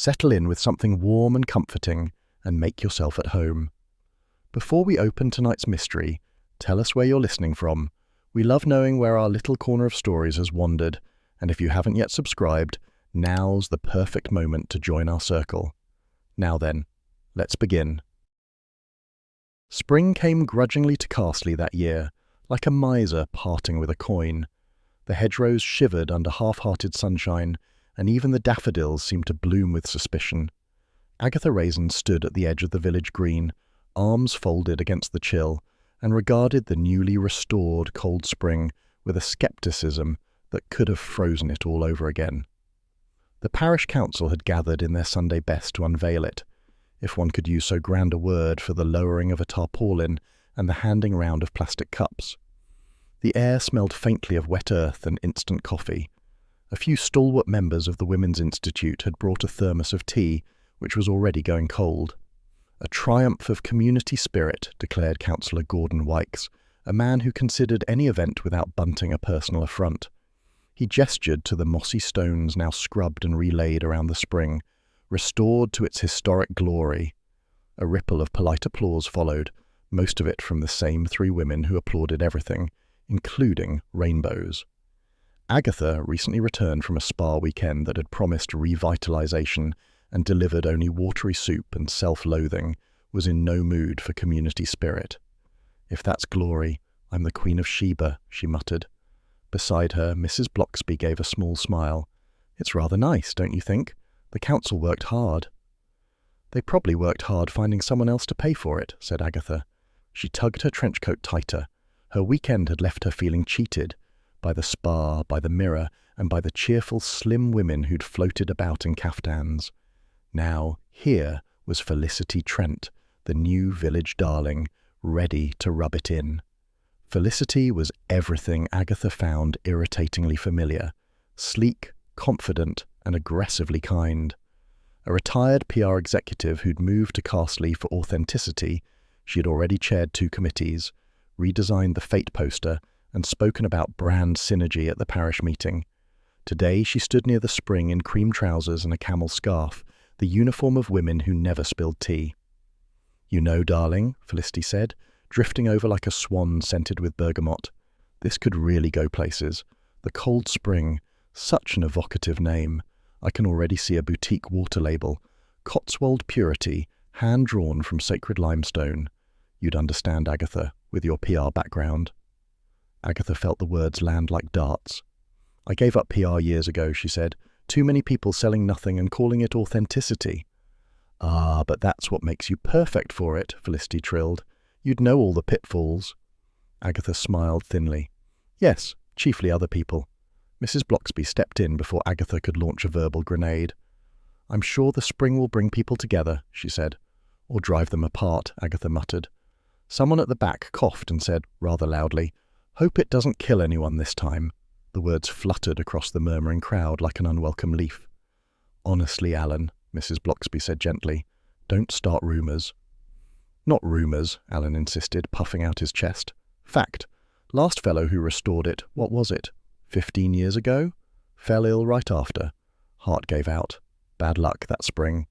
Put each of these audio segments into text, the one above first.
Settle in with something warm and comforting and make yourself at home. Before we open tonight's mystery, tell us where you're listening from. We love knowing where our little corner of stories has wandered, and if you haven't yet subscribed, now's the perfect moment to join our circle. Now then, let's begin. Spring came grudgingly to Carsely that year, like a miser parting with a coin. The hedgerows shivered under half-hearted sunshine, and even the daffodils seemed to bloom with suspicion. Agatha Raisin stood at the edge of the village green, arms folded against the chill, and regarded the newly restored cold spring with a scepticism that could have frozen it all over again. The parish council had gathered in their Sunday best to unveil it, if one could use so grand a word for the lowering of a tarpaulin and the handing round of plastic cups. The air smelled faintly of wet earth and instant coffee. A few stalwart members of the Women's Institute had brought a thermos of tea, which was already going cold. A triumph of community spirit, declared Councillor Gordon Wykes, a man who considered any event without bunting a personal affront. He gestured to the mossy stones now scrubbed and relaid around the spring, restored to its historic glory. A ripple of polite applause followed, most of it from the same three women who applauded everything, including rainbows. Agatha, recently returned from a spa weekend that had promised revitalization and delivered only watery soup and self-loathing, was in no mood for community spirit. "If that's glory, I'm the Queen of Sheba," she muttered. Beside her, Mrs. Bloxby gave a small smile. "It's rather nice, don't you think? The council worked hard." "They probably worked hard finding someone else to pay for it," said Agatha. She tugged her trench coat tighter. Her weekend had left her feeling cheated, by the spa, by the mirror, and by the cheerful, slim women who'd floated about in caftans. Now, here was Felicity Trent, the new village darling, ready to rub it in. Felicity was everything Agatha found irritatingly familiar: sleek, confident, and aggressively kind. A retired PR executive who'd moved to Carsely for authenticity, she had already chaired 2 committees, redesigned the Fate poster, and spoken about brand synergy at the parish meeting. Today she stood near the spring in cream trousers and a camel scarf, the uniform of women who never spilled tea. "You know, darling," Felicity said, drifting over like a swan scented with bergamot. "This could really go places. The Cold Spring, such an evocative name. I can already see a boutique water label. Cotswold Purity, hand-drawn from sacred limestone. You'd understand, Agatha, with your PR background." Agatha felt the words land like darts. "I gave up PR years ago," she said. "Too many people selling nothing and calling it authenticity." "Ah, but that's what makes you perfect for it," Felicity trilled. "You'd know all the pitfalls." Agatha smiled thinly. "Yes, chiefly other people." Mrs. Bloxby stepped in before Agatha could launch a verbal grenade. "I'm sure the spring will bring people together," she said. "Or drive them apart," Agatha muttered. Someone at the back coughed and said, rather loudly, "Hope it doesn't kill anyone this time." The words fluttered across the murmuring crowd like an unwelcome leaf. "Honestly, Alan," Mrs. Bloxby said gently, "don't start rumours." "Not rumours," Alan insisted, puffing out his chest. "Fact. Last fellow who restored it, what was it? 15 years ago? Fell ill right after. Heart gave out. Bad luck that spring."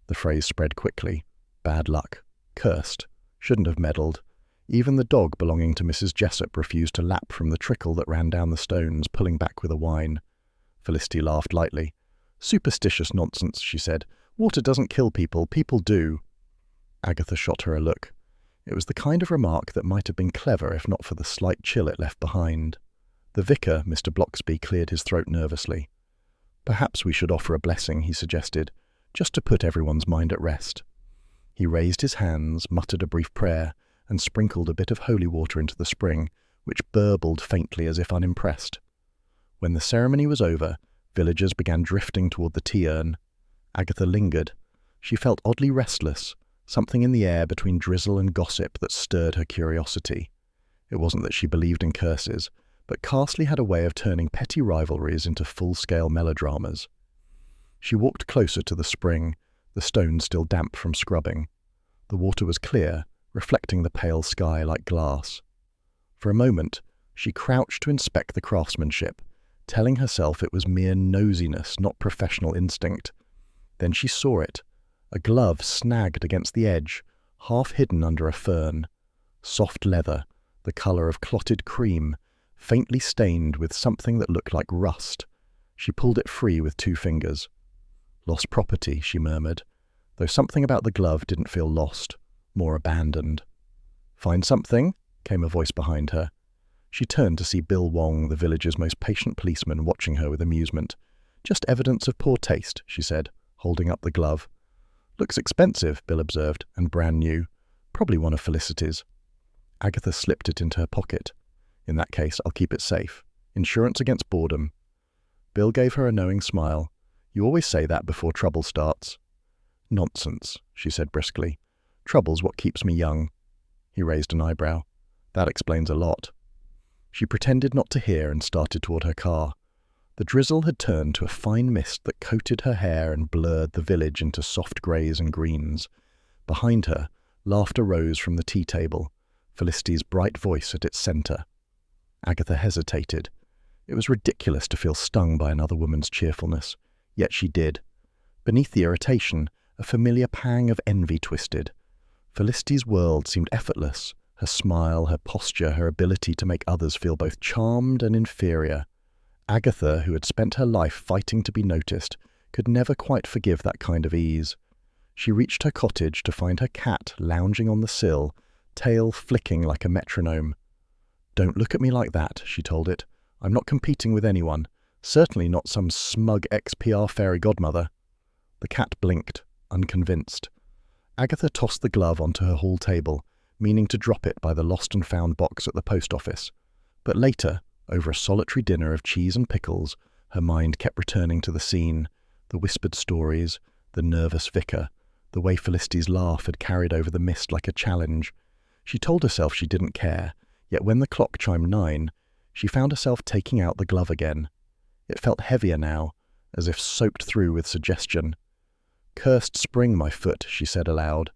The phrase spread quickly. Bad luck. Cursed. Shouldn't have meddled. Even the dog belonging to Mrs. Jessup refused to lap from the trickle that ran down the stones, pulling back with a whine. Felicity laughed lightly. "Superstitious nonsense," she said. "Water doesn't kill people, people do." Agatha shot her a look. It was the kind of remark that might have been clever if not for the slight chill it left behind. The vicar, Mr. Bloxby, cleared his throat nervously. "Perhaps we should offer a blessing," he suggested, "just to put everyone's mind at rest." He raised his hands, muttered a brief prayer, and sprinkled a bit of holy water into the spring, which burbled faintly as if unimpressed. When the ceremony was over, villagers began drifting toward the tea urn. Agatha lingered. She felt oddly restless, something in the air between drizzle and gossip that stirred her curiosity. It wasn't that she believed in curses, but Carsely had a way of turning petty rivalries into full-scale melodramas. She walked closer to the spring, the stones still damp from scrubbing. The water was clear, reflecting the pale sky like glass. For a moment, she crouched to inspect the craftsmanship, telling herself it was mere nosiness, not professional instinct. Then she saw it, a glove snagged against the edge, half hidden under a fern. Soft leather, the colour of clotted cream, faintly stained with something that looked like rust. She pulled it free with 2 fingers. Lost property, she murmured, though something about the glove didn't feel lost, more abandoned. Find something? Came a voice behind her. She turned to see Bill Wong, the village's most patient policeman, watching her with amusement. Just evidence of poor taste, she said, holding up the glove. Looks expensive, Bill observed, and brand new. Probably one of Felicity's. Agatha slipped it into her pocket. In that case, I'll keep it safe. Insurance against boredom. Bill gave her a knowing smile. You always say that before trouble starts. Nonsense, she said briskly. Trouble's what keeps me young. He raised an eyebrow. That explains a lot. She pretended not to hear and started toward her car. The drizzle had turned to a fine mist that coated her hair and blurred the village into soft greys and greens. Behind her, laughter rose from the tea table, Felicity's bright voice at its centre. Agatha hesitated. It was ridiculous to feel stung by another woman's cheerfulness, yet she did. Beneath the irritation, a familiar pang of envy twisted. Felicity's world seemed effortless, her smile, her posture, her ability to make others feel both charmed and inferior. Agatha, who had spent her life fighting to be noticed, could never quite forgive that kind of ease. She reached her cottage to find her cat lounging on the sill, tail flicking like a metronome. Don't look at me like that, she told it. I'm not competing with anyone, certainly not some smug ex-PR fairy godmother. The cat blinked, unconvinced. Agatha tossed the glove onto her hall table, meaning to drop it by the lost and found box at the post office. But later, over a solitary dinner of cheese and pickles, her mind kept returning to the scene, the whispered stories, the nervous vicar, the way Felicity's laugh had carried over the mist like a challenge. She told herself she didn't care, yet when the clock chimed 9, she found herself taking out the glove again. It felt heavier now, as if soaked through with suggestion. Cursed spring, my foot, she said aloud,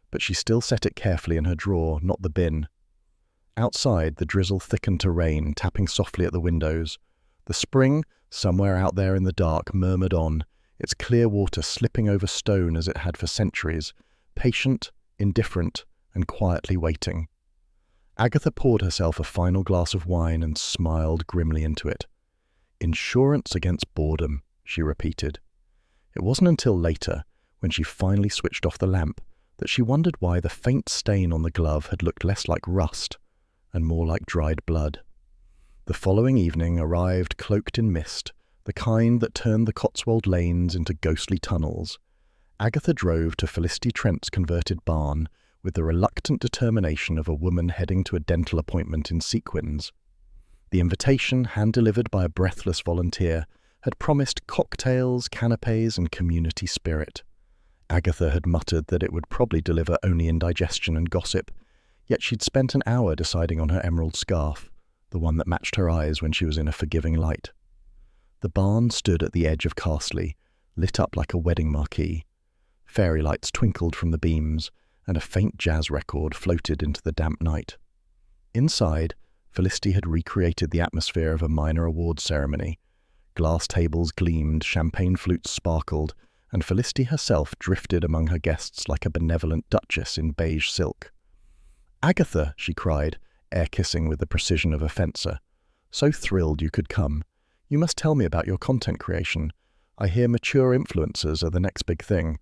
but she still set it carefully in her drawer, not the bin. Outside, the drizzle thickened to rain, tapping softly at the windows. The spring, somewhere out there in the dark, murmured on, its clear water slipping over stone as it had for centuries, patient, indifferent, and quietly waiting. Agatha poured herself a final glass of wine and smiled grimly into it. Insurance against boredom, she repeated. It wasn't until later, when she finally switched off the lamp, that she wondered why the faint stain on the glove had looked less like rust and more like dried blood. The following evening arrived cloaked in mist, the kind that turned the Cotswold lanes into ghostly tunnels. Agatha drove to Felicity Trent's converted barn with the reluctant determination of a woman heading to a dental appointment in sequins. The invitation, hand-delivered by a breathless volunteer, had promised cocktails, canapés, and community spirit. Agatha had muttered that it would probably deliver only indigestion and gossip, yet she'd spent an hour deciding on her emerald scarf, the one that matched her eyes when she was in a forgiving light. The barn stood at the edge of Carsely, lit up like a wedding marquee. Fairy lights twinkled from the beams, and a faint jazz record floated into the damp night. Inside, Felicity had recreated the atmosphere of a minor awards ceremony. Glass tables gleamed, champagne flutes sparkled, and Felicity herself drifted among her guests like a benevolent duchess in beige silk. "Agatha!" she cried, air-kissing with the precision of a fencer. "So thrilled you could come. You must tell me about your content creation. I hear mature influencers are the next big thing."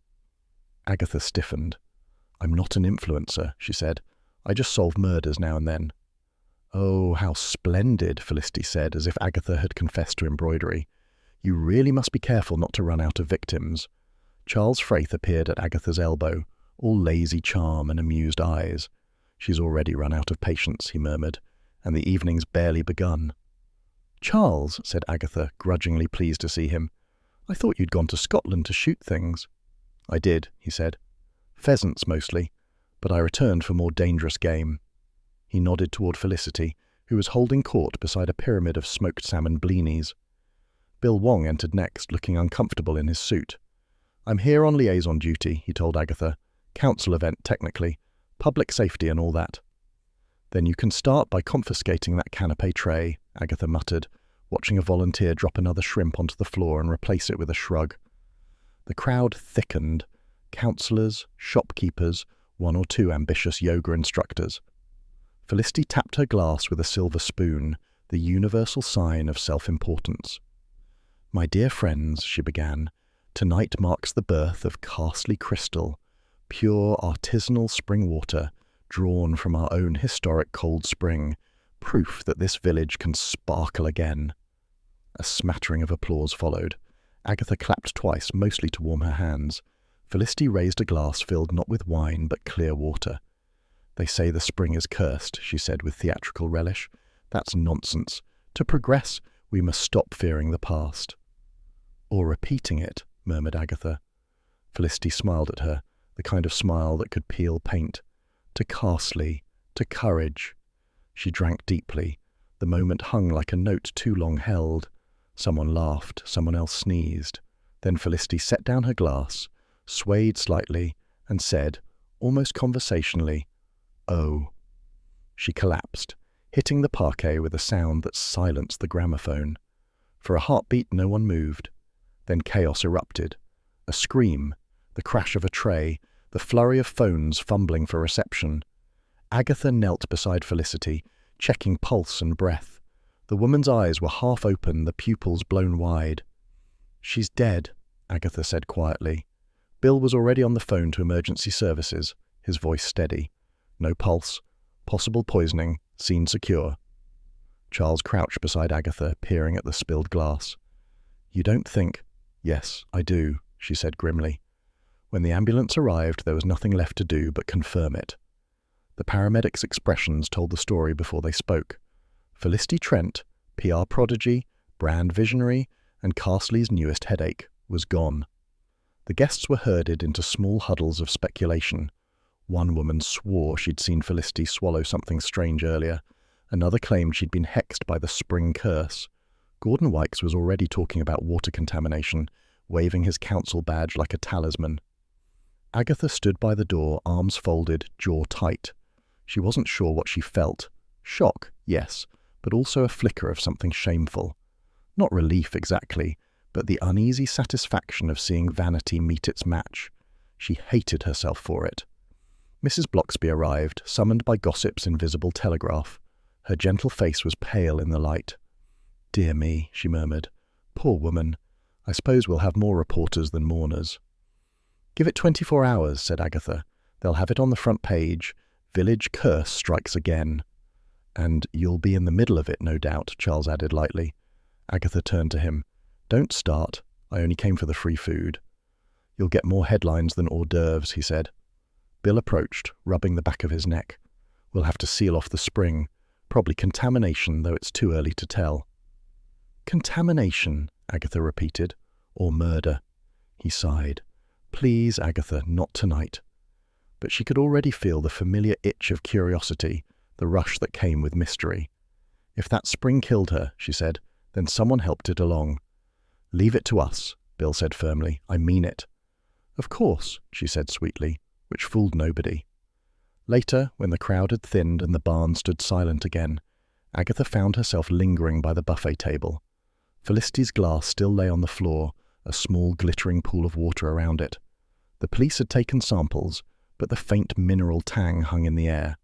Agatha stiffened. "I'm not an influencer," she said. "I just solve murders now and then." "Oh, how splendid," Felicity said, as if Agatha had confessed to embroidery. "You really must be careful not to run out of victims." Charles Fraith appeared at Agatha's elbow, all lazy charm and amused eyes. "She's already run out of patience," he murmured, "and the evening's barely begun." "Charles," said Agatha, grudgingly pleased to see him, "I thought you'd gone to Scotland to shoot things." "I did," he said. "Pheasants mostly, but I returned for more dangerous game." He nodded toward Felicity, who was holding court beside a pyramid of smoked salmon blinis. Bill Wong entered next, looking uncomfortable in his suit. "I'm here on liaison duty," he told Agatha. "Council event, technically. Public safety and all that." "Then you can start by confiscating that canapé tray," Agatha muttered, watching a volunteer drop another shrimp onto the floor and replace it with a shrug. The crowd thickened. Counsellors, shopkeepers, one or two ambitious yoga instructors. Felicity tapped her glass with a silver spoon, the universal sign of self-importance. "My dear friends," she began, "tonight marks the birth of Carsely crystal, pure artisanal spring water drawn from our own historic cold spring, proof that this village can sparkle again." A smattering of applause followed. Agatha clapped twice, mostly to warm her hands. Felicity raised a glass filled not with wine but clear water. "They say the spring is cursed," she said with theatrical relish. "That's nonsense. To progress, we must stop fearing the past." "Or repeating it," murmured Agatha. Felicity smiled at her, the kind of smile that could peel paint. "To Carsely, to courage." She drank deeply. The moment hung like a note too long held. Someone laughed, someone else sneezed. Then Felicity set down her glass, swayed slightly, and said, almost conversationally, "Oh." She collapsed, hitting the parquet with a sound that silenced the gramophone. For a heartbeat, no one moved. Then chaos erupted. A scream, the crash of a tray, the flurry of phones fumbling for reception. Agatha knelt beside Felicity, checking pulse and breath. The woman's eyes were half open, the pupils blown wide. "She's dead," Agatha said quietly. Bill was already on the phone to emergency services, his voice steady. "No pulse. Possible poisoning. Scene secure." Charles crouched beside Agatha, peering at the spilled glass. "You don't think—" "Yes, I do," she said grimly. When the ambulance arrived, there was nothing left to do but confirm it. The paramedics' expressions told the story before they spoke. Felicity Trent, PR prodigy, brand visionary, and Carsely's newest headache, was gone. The guests were herded into small huddles of speculation. One woman swore she'd seen Felicity swallow something strange earlier. Another claimed she'd been hexed by the spring curse. Gordon Wykes was already talking about water contamination, waving his council badge like a talisman. Agatha stood by the door, arms folded, jaw tight. She wasn't sure what she felt. Shock, yes, but also a flicker of something shameful. Not relief exactly, but the uneasy satisfaction of seeing vanity meet its match. She hated herself for it. Mrs. Bloxby arrived, summoned by gossip's invisible telegraph. Her gentle face was pale in the light. "Dear me," she murmured. "Poor woman. I suppose we'll have more reporters than mourners." "Give it 24 hours," said Agatha. "They'll have it on the front page. Village curse strikes again." "And you'll be in the middle of it, no doubt," Charles added lightly. Agatha turned to him. "Don't start. I only came for the free food." "You'll get more headlines than hors d'oeuvres," he said. Bill approached, rubbing the back of his neck. "We'll have to seal off the spring. Probably contamination, though it's too early to tell." "Contamination," Agatha repeated. "Or murder." He sighed. "Please, Agatha, not tonight." But she could already feel the familiar itch of curiosity, the rush that came with mystery. "If that spring killed her," she said, "then someone helped it along." "Leave it to us," Bill said firmly. "I mean it." "Of course," she said sweetly, which fooled nobody. Later, when the crowd had thinned and the barn stood silent again, Agatha found herself lingering by the buffet table. Felicity's glass still lay on the floor, a small glittering pool of water around it. The police had taken samples, but the faint mineral tang hung in the air.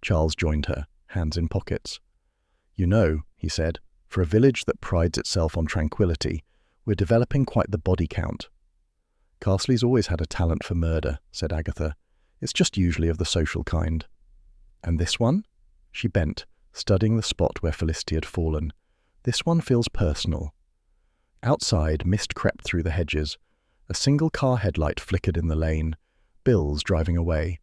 Charles joined her, hands in pockets. "You know," he said, "for a village that prides itself on tranquility, we're developing quite the body count." "Carsely's always had a talent for murder," said Agatha. "It's just usually of the social kind." "And this one?" She bent, studying the spot where Felicity had fallen. "This one feels personal." Outside, mist crept through the hedges. A single car headlight flickered in the lane. Bill's driving away.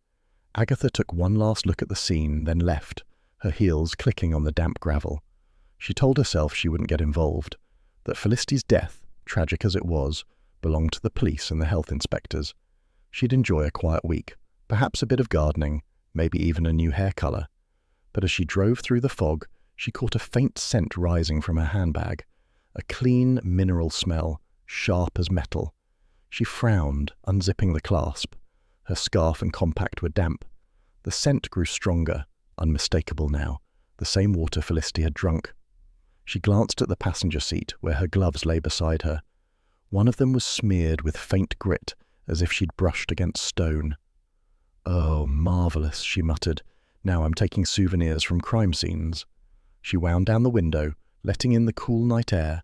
Agatha took one last look at the scene, then left, her heels clicking on the damp gravel. She told herself she wouldn't get involved, that Felicity's death, tragic as it was, belonged to the police and the health inspectors. She'd enjoy a quiet week, perhaps a bit of gardening, maybe even a new hair colour. But as she drove through the fog, she caught a faint scent rising from her handbag, a clean mineral smell, sharp as metal. She frowned, unzipping the clasp. Her scarf and compact were damp. The scent grew stronger, unmistakable now, the same water Felicity had drunk. She glanced at the passenger seat, where her gloves lay beside her. One of them was smeared with faint grit, as if she'd brushed against stone. "Oh, marvellous," she muttered. "Now I'm taking souvenirs from crime scenes." She wound down the window, letting in the cool night air.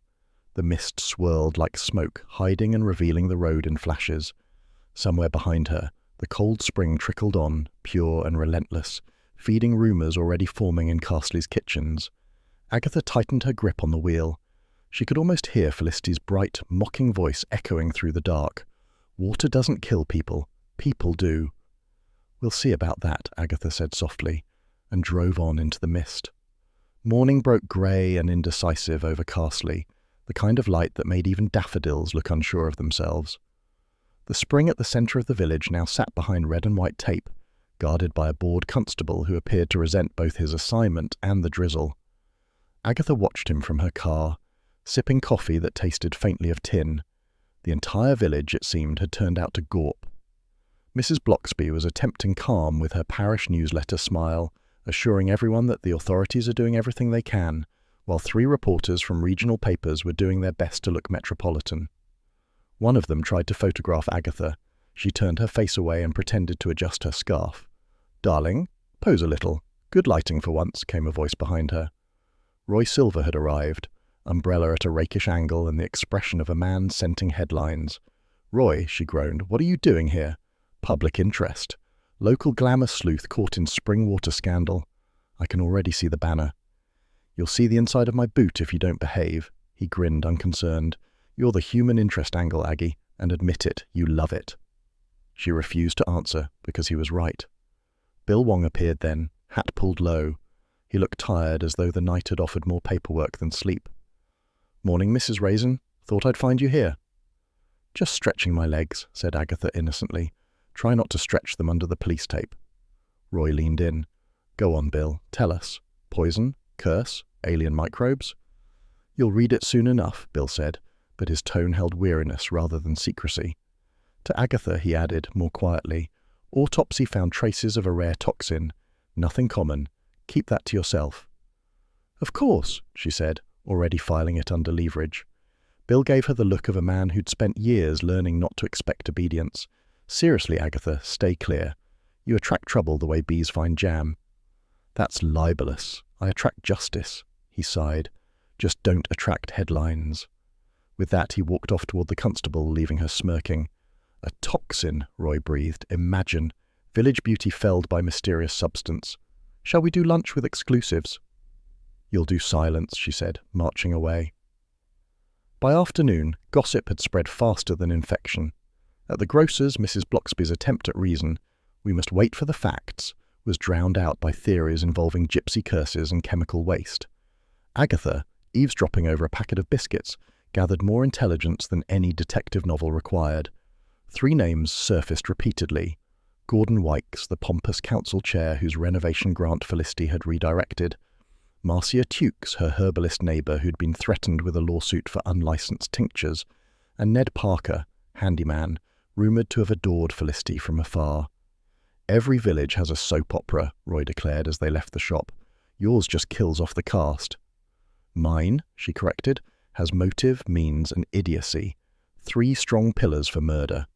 The mist swirled like smoke, hiding and revealing the road in flashes. Somewhere behind her, the cold spring trickled on, pure and relentless, feeding rumours already forming in Carsely's kitchens. Agatha tightened her grip on the wheel. She could almost hear Felicity's bright, mocking voice echoing through the dark. "Water doesn't kill people. People do." "We'll see about that," Agatha said softly, and drove on into the mist. Morning broke grey and indecisive over Carsely, the kind of light that made even daffodils look unsure of themselves. The spring at the centre of the village now sat behind red and white tape, guarded by a bored constable who appeared to resent both his assignment and the drizzle. Agatha watched him from her car, sipping coffee that tasted faintly of tin. The entire village, it seemed, had turned out to gawp. Mrs. Bloxby was attempting calm with her parish newsletter smile, assuring everyone that the authorities are doing everything they can, while 3 reporters from regional papers were doing their best to look metropolitan. One of them tried to photograph Agatha. She turned her face away and pretended to adjust her scarf. "Darling, pose a little. Good lighting for once," came a voice behind her. Roy Silver had arrived, umbrella at a rakish angle and the expression of a man scenting headlines. "Roy," she groaned, "what are you doing here?" "Public interest. Local glamour sleuth caught in spring water scandal." "I can already see the banner." "You'll see the inside of my boot if you don't behave." He grinned, unconcerned. "You're the human interest angle, Aggie, and admit it, you love it." She refused to answer, because he was right. Bill Wong appeared then, hat pulled low. He looked tired, as though the night had offered more paperwork than sleep. "Morning, Mrs. Raisin. Thought I'd find you here." "Just stretching my legs," said Agatha innocently. "Try not to stretch them under the police tape." Roy leaned in. "Go on, Bill. Tell us. Poison? Curse? Alien microbes?" "You'll read it soon enough," Bill said, but his tone held weariness rather than secrecy. To Agatha he added, more quietly, "Autopsy found traces of a rare toxin. Nothing common. Keep that to yourself." "Of course," she said, already filing it under leverage. Bill gave her the look of a man who'd spent years learning not to expect obedience. "Seriously, Agatha, stay clear. You attract trouble the way bees find jam." "That's libelous. I attract justice," he sighed. "Just don't attract headlines." With that, he walked off toward the constable, leaving her smirking. "A toxin," Roy breathed. "Imagine. Village beauty felled by mysterious substance. Shall we do lunch with exclusives?" "You'll do silence," she said, marching away. By afternoon, gossip had spread faster than infection. At the grocer's, Mrs. Bloxby's attempt at reason, "We must wait for the facts," was drowned out by theories involving gypsy curses and chemical waste. Agatha, eavesdropping over a packet of biscuits, gathered more intelligence than any detective novel required. 3 names surfaced repeatedly. Gordon Wykes, the pompous council chair whose renovation grant Felicity had redirected. Marcia Tukes, her herbalist neighbour who'd been threatened with a lawsuit for unlicensed tinctures. And Ned Parker, handyman, rumoured to have adored Felicity from afar. "Every village has a soap opera," Roy declared as they left the shop. "Yours just kills off the cast." "Mine," she corrected, "has motive, means, and idiocy. 3 strong pillars for murder."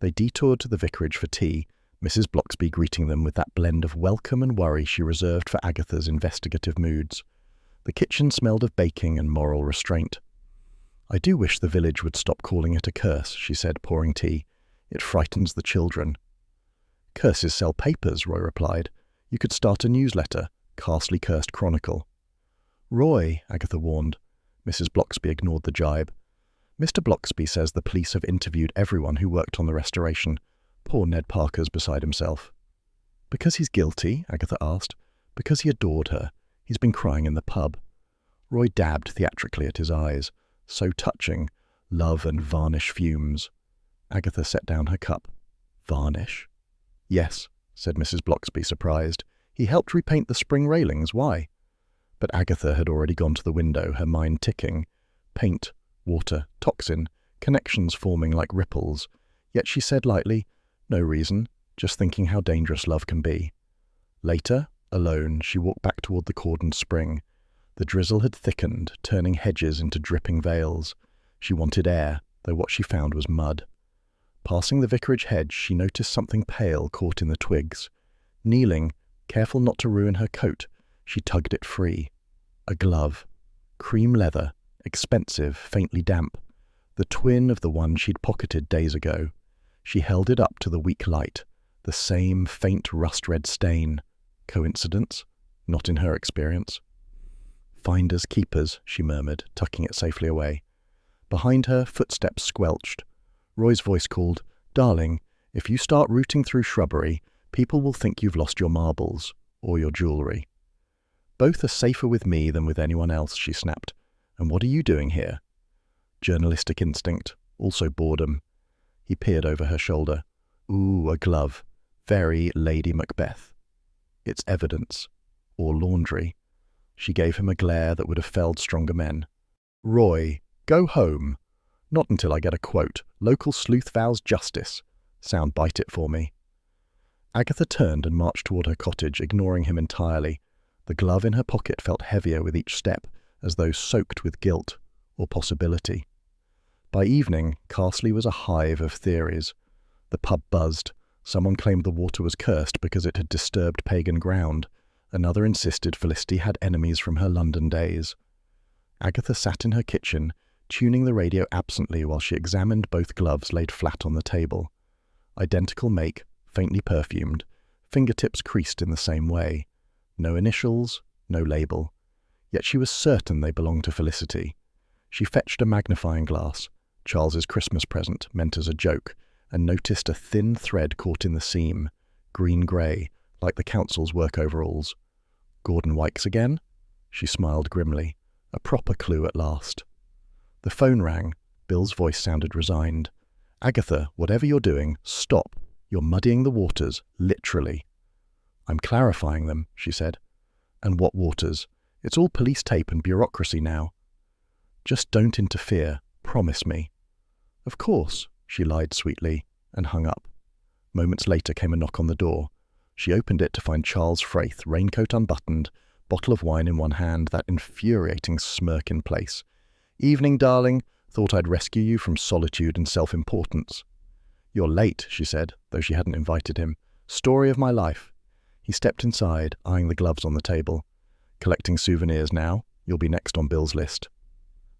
They detoured to the vicarage for tea, Mrs. Bloxby greeting them with that blend of welcome and worry she reserved for Agatha's investigative moods. The kitchen smelled of baking and moral restraint. "I do wish the village would stop calling it a curse," she said, pouring tea. "It frightens the children." "Curses sell papers," Roy replied. "You could start a newsletter, Carsely Cursed Chronicle." "Roy," Agatha warned. Mrs. Bloxby ignored the jibe. "Mr. Bloxby says the police have interviewed everyone who worked on the restoration. Poor Ned Parker's beside himself." "Because he's guilty?" Agatha asked. "Because he adored her. He's been crying in the pub." Roy dabbed theatrically at his eyes. So touching. Love and varnish fumes. Agatha set down her cup. "Varnish?" "Yes," said Mrs. Bloxby, surprised. "He helped repaint the spring railings. Why?" But Agatha had already gone to the window, her mind ticking. Paint, water, toxin, connections forming like ripples. Yet she said lightly, "No reason, just thinking how dangerous love can be." Later, alone, she walked back toward the cordoned spring. The drizzle had thickened, turning hedges into dripping veils. She wanted air, though what she found was mud. Passing the vicarage hedge, she noticed something pale caught in the twigs. Kneeling, careful not to ruin her coat, she tugged it free. A glove. Cream leather, expensive, faintly damp. The twin of the one she'd pocketed days ago. She held it up to the weak light. The same faint rust-red stain. Coincidence? Not in her experience. "Finders keepers," she murmured, tucking it safely away. Behind her, footsteps squelched. Roy's voice called, "Darling, if you start rooting through shrubbery, people will think you've lost your marbles, or your jewellery." "Both are safer with me than with anyone else," she snapped. "And what are you doing here?" Journalistic instinct, also boredom. He peered over her shoulder. "Ooh, a glove. Very Lady Macbeth." "It's evidence. Or laundry." She gave him a glare that would have felled stronger men. "Roy, go home." "Not until I get a quote. Local sleuth vows justice. Sound bite it for me." Agatha turned and marched toward her cottage, ignoring him entirely. The glove in her pocket felt heavier with each step, as though soaked with guilt or possibility. By evening, Carsely was a hive of theories. The pub buzzed. Someone claimed the water was cursed because it had disturbed pagan ground. Another insisted Felicity had enemies from her London days. Agatha sat in her kitchen, tuning the radio absently while she examined both gloves laid flat on the table. Identical make, faintly perfumed, fingertips creased in the same way. No initials, no label. Yet she was certain they belonged to Felicity. She fetched a magnifying glass, Charles's Christmas present meant as a joke, and noticed a thin thread caught in the seam, green-grey, like the council's work overalls. "Gordon Wykes again?" She smiled grimly. A proper clue at last. The phone rang. Bill's voice sounded resigned. "Agatha, whatever you're doing, stop. You're muddying the waters, literally." "I'm clarifying them," she said. "And what waters? It's all police tape and bureaucracy now." "Just don't interfere. Promise me." "Of course," she lied sweetly, and hung up. Moments later came a knock on the door. She opened it to find Charles Fraith, raincoat unbuttoned, bottle of wine in one hand, that infuriating smirk in place. "Evening, darling. Thought I'd rescue you from solitude and self-importance." "You're late," she said, though she hadn't invited him. "Story of my life." He stepped inside, eyeing the gloves on the table. "Collecting souvenirs now? You'll be next on Bill's list."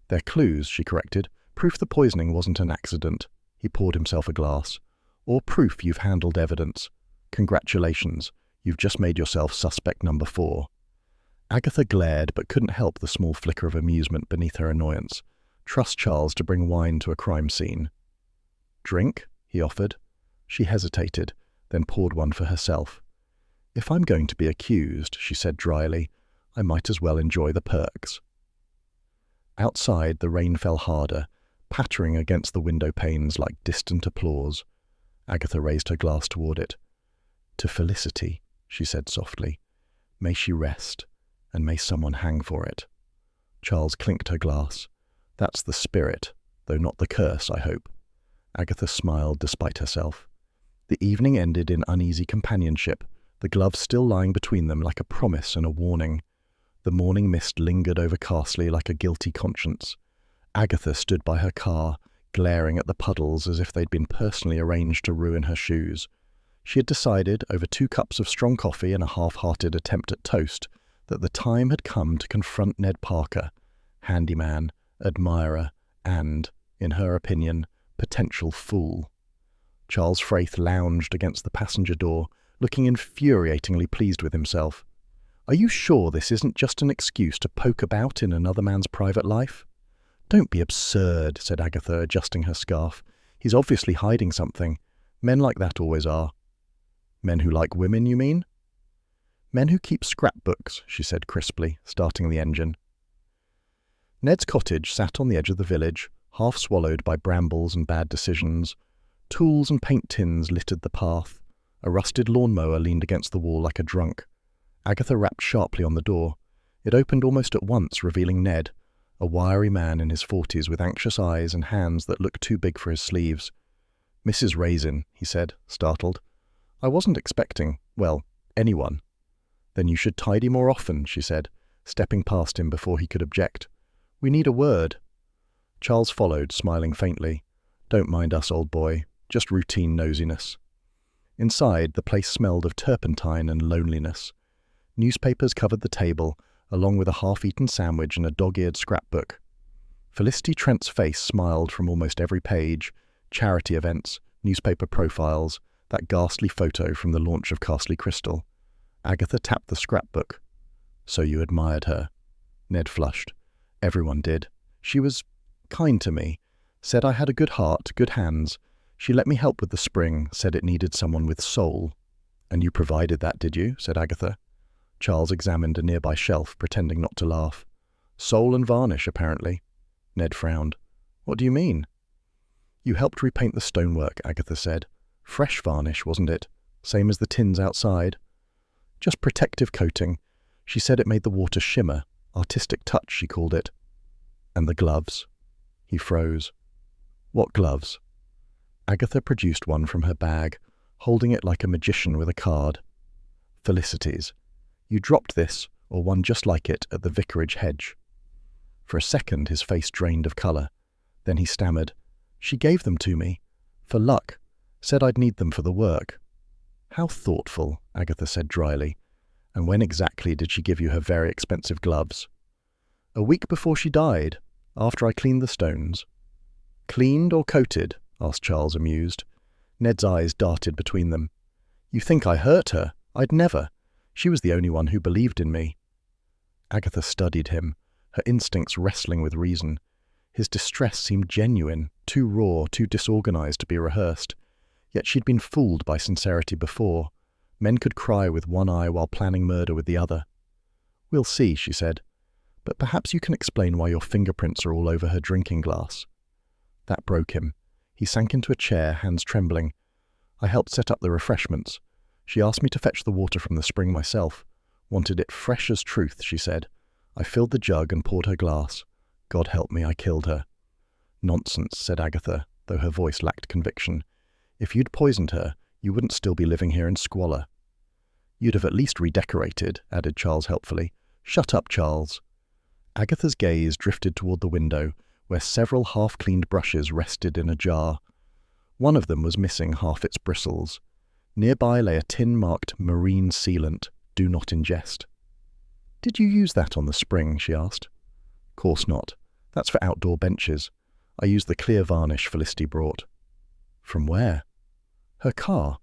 "They're clues," she corrected. "Proof the poisoning wasn't an accident." He poured himself a glass. "Or proof you've handled evidence. Congratulations, you've just made yourself suspect number 4. Agatha glared, but couldn't help the small flicker of amusement beneath her annoyance. Trust Charles to bring wine to a crime scene. "Drink?" he offered. She hesitated, then poured one for herself. "If I'm going to be accused," she said dryly, "I might as well enjoy the perks." Outside, the rain fell harder, pattering against the window panes like distant applause. Agatha raised her glass toward it. "To Felicity," she said softly. "May she rest, and may someone hang for it." Charles clinked her glass. "That's the spirit, though not the curse, I hope." Agatha smiled despite herself. The evening ended in uneasy companionship, the gloves still lying between them like a promise and a warning. The morning mist lingered over Carsely like a guilty conscience. Agatha stood by her car, glaring at the puddles as if they'd been personally arranged to ruin her shoes. She had decided, over 2 cups of strong coffee and a half-hearted attempt at toast, that the time had come to confront Ned Parker, handyman, admirer, and, in her opinion, potential fool. Charles Fraith lounged against the passenger door, looking infuriatingly pleased with himself. "Are you sure this isn't just an excuse to poke about in another man's private life?" "Don't be absurd," said Agatha, adjusting her scarf. "He's obviously hiding something. Men like that always are." "Men who like women, you mean?" "Men who keep scrapbooks," she said crisply, starting the engine. Ned's cottage sat on the edge of the village, half swallowed by brambles and bad decisions. Tools and paint tins littered the path. A rusted lawnmower leaned against the wall like a drunk. Agatha rapped sharply on the door. It opened almost at once, revealing Ned, a wiry man in his 40s with anxious eyes and hands that looked too big for his sleeves. "Mrs. Raisin," he said, startled. "I wasn't expecting, well, anyone." "Then you should tidy more often," she said, stepping past him before he could object. "We need a word." Charles followed, smiling faintly. Don't mind us, old boy. Just routine nosiness. Inside, the place smelled of turpentine and loneliness. Newspapers covered the table, along with a half-eaten sandwich and a dog-eared scrapbook. Felicity Trent's face smiled from almost every page: charity events, newspaper profiles, that ghastly photo from the launch of Carsely Crystal. Agatha tapped the scrapbook. So you admired her. Ned flushed. Everyone did. She was kind to me. Said I had a good heart, good hands. She let me help with the spring, said it needed someone with soul. And you provided that, did you? Said Agatha. Charles examined a nearby shelf, pretending not to laugh. Soul and varnish, apparently. Ned frowned. What do you mean? You helped repaint the stonework, Agatha said. Fresh varnish, wasn't it? Same as the tins outside. Just protective coating. She said it made the water shimmer. Artistic touch, she called it. And the gloves? He froze. What gloves? Agatha produced one from her bag, holding it like a magician with a card. Felicity's. You dropped this, or one just like it, at the vicarage hedge. For a second his face drained of colour. Then he stammered. She gave them to me. For luck. Said I'd need them for the work. How thoughtful, Agatha said dryly. And when exactly did she give you her very expensive gloves? A week before she died, after I cleaned the stones. Cleaned or coated? Asked Charles, amused. Ned's eyes darted between them. You think I hurt her? I'd never. She was the only one who believed in me. Agatha studied him, her instincts wrestling with reason. His distress seemed genuine, too raw, too disorganized to be rehearsed. Yet she'd been fooled by sincerity before. Men could cry with one eye while planning murder with the other. We'll see, she said. But perhaps you can explain why your fingerprints are all over her drinking glass. That broke him. He sank into a chair, hands trembling. I helped set up the refreshments. She asked me to fetch the water from the spring myself. Wanted it fresh as truth, she said. I filled the jug and poured her glass. God help me, I killed her. Nonsense, said Agatha, though her voice lacked conviction. If you'd poisoned her, you wouldn't still be living here in squalor. You'd have at least redecorated, added Charles helpfully. Shut up, Charles. Agatha's gaze drifted toward the window, where several half-cleaned brushes rested in a jar. One of them was missing half its bristles. Nearby lay a tin marked marine sealant, do not ingest. Did you use that on the spring? She asked. Course not. That's for outdoor benches. I used the clear varnish Felicity brought. From where? Her car.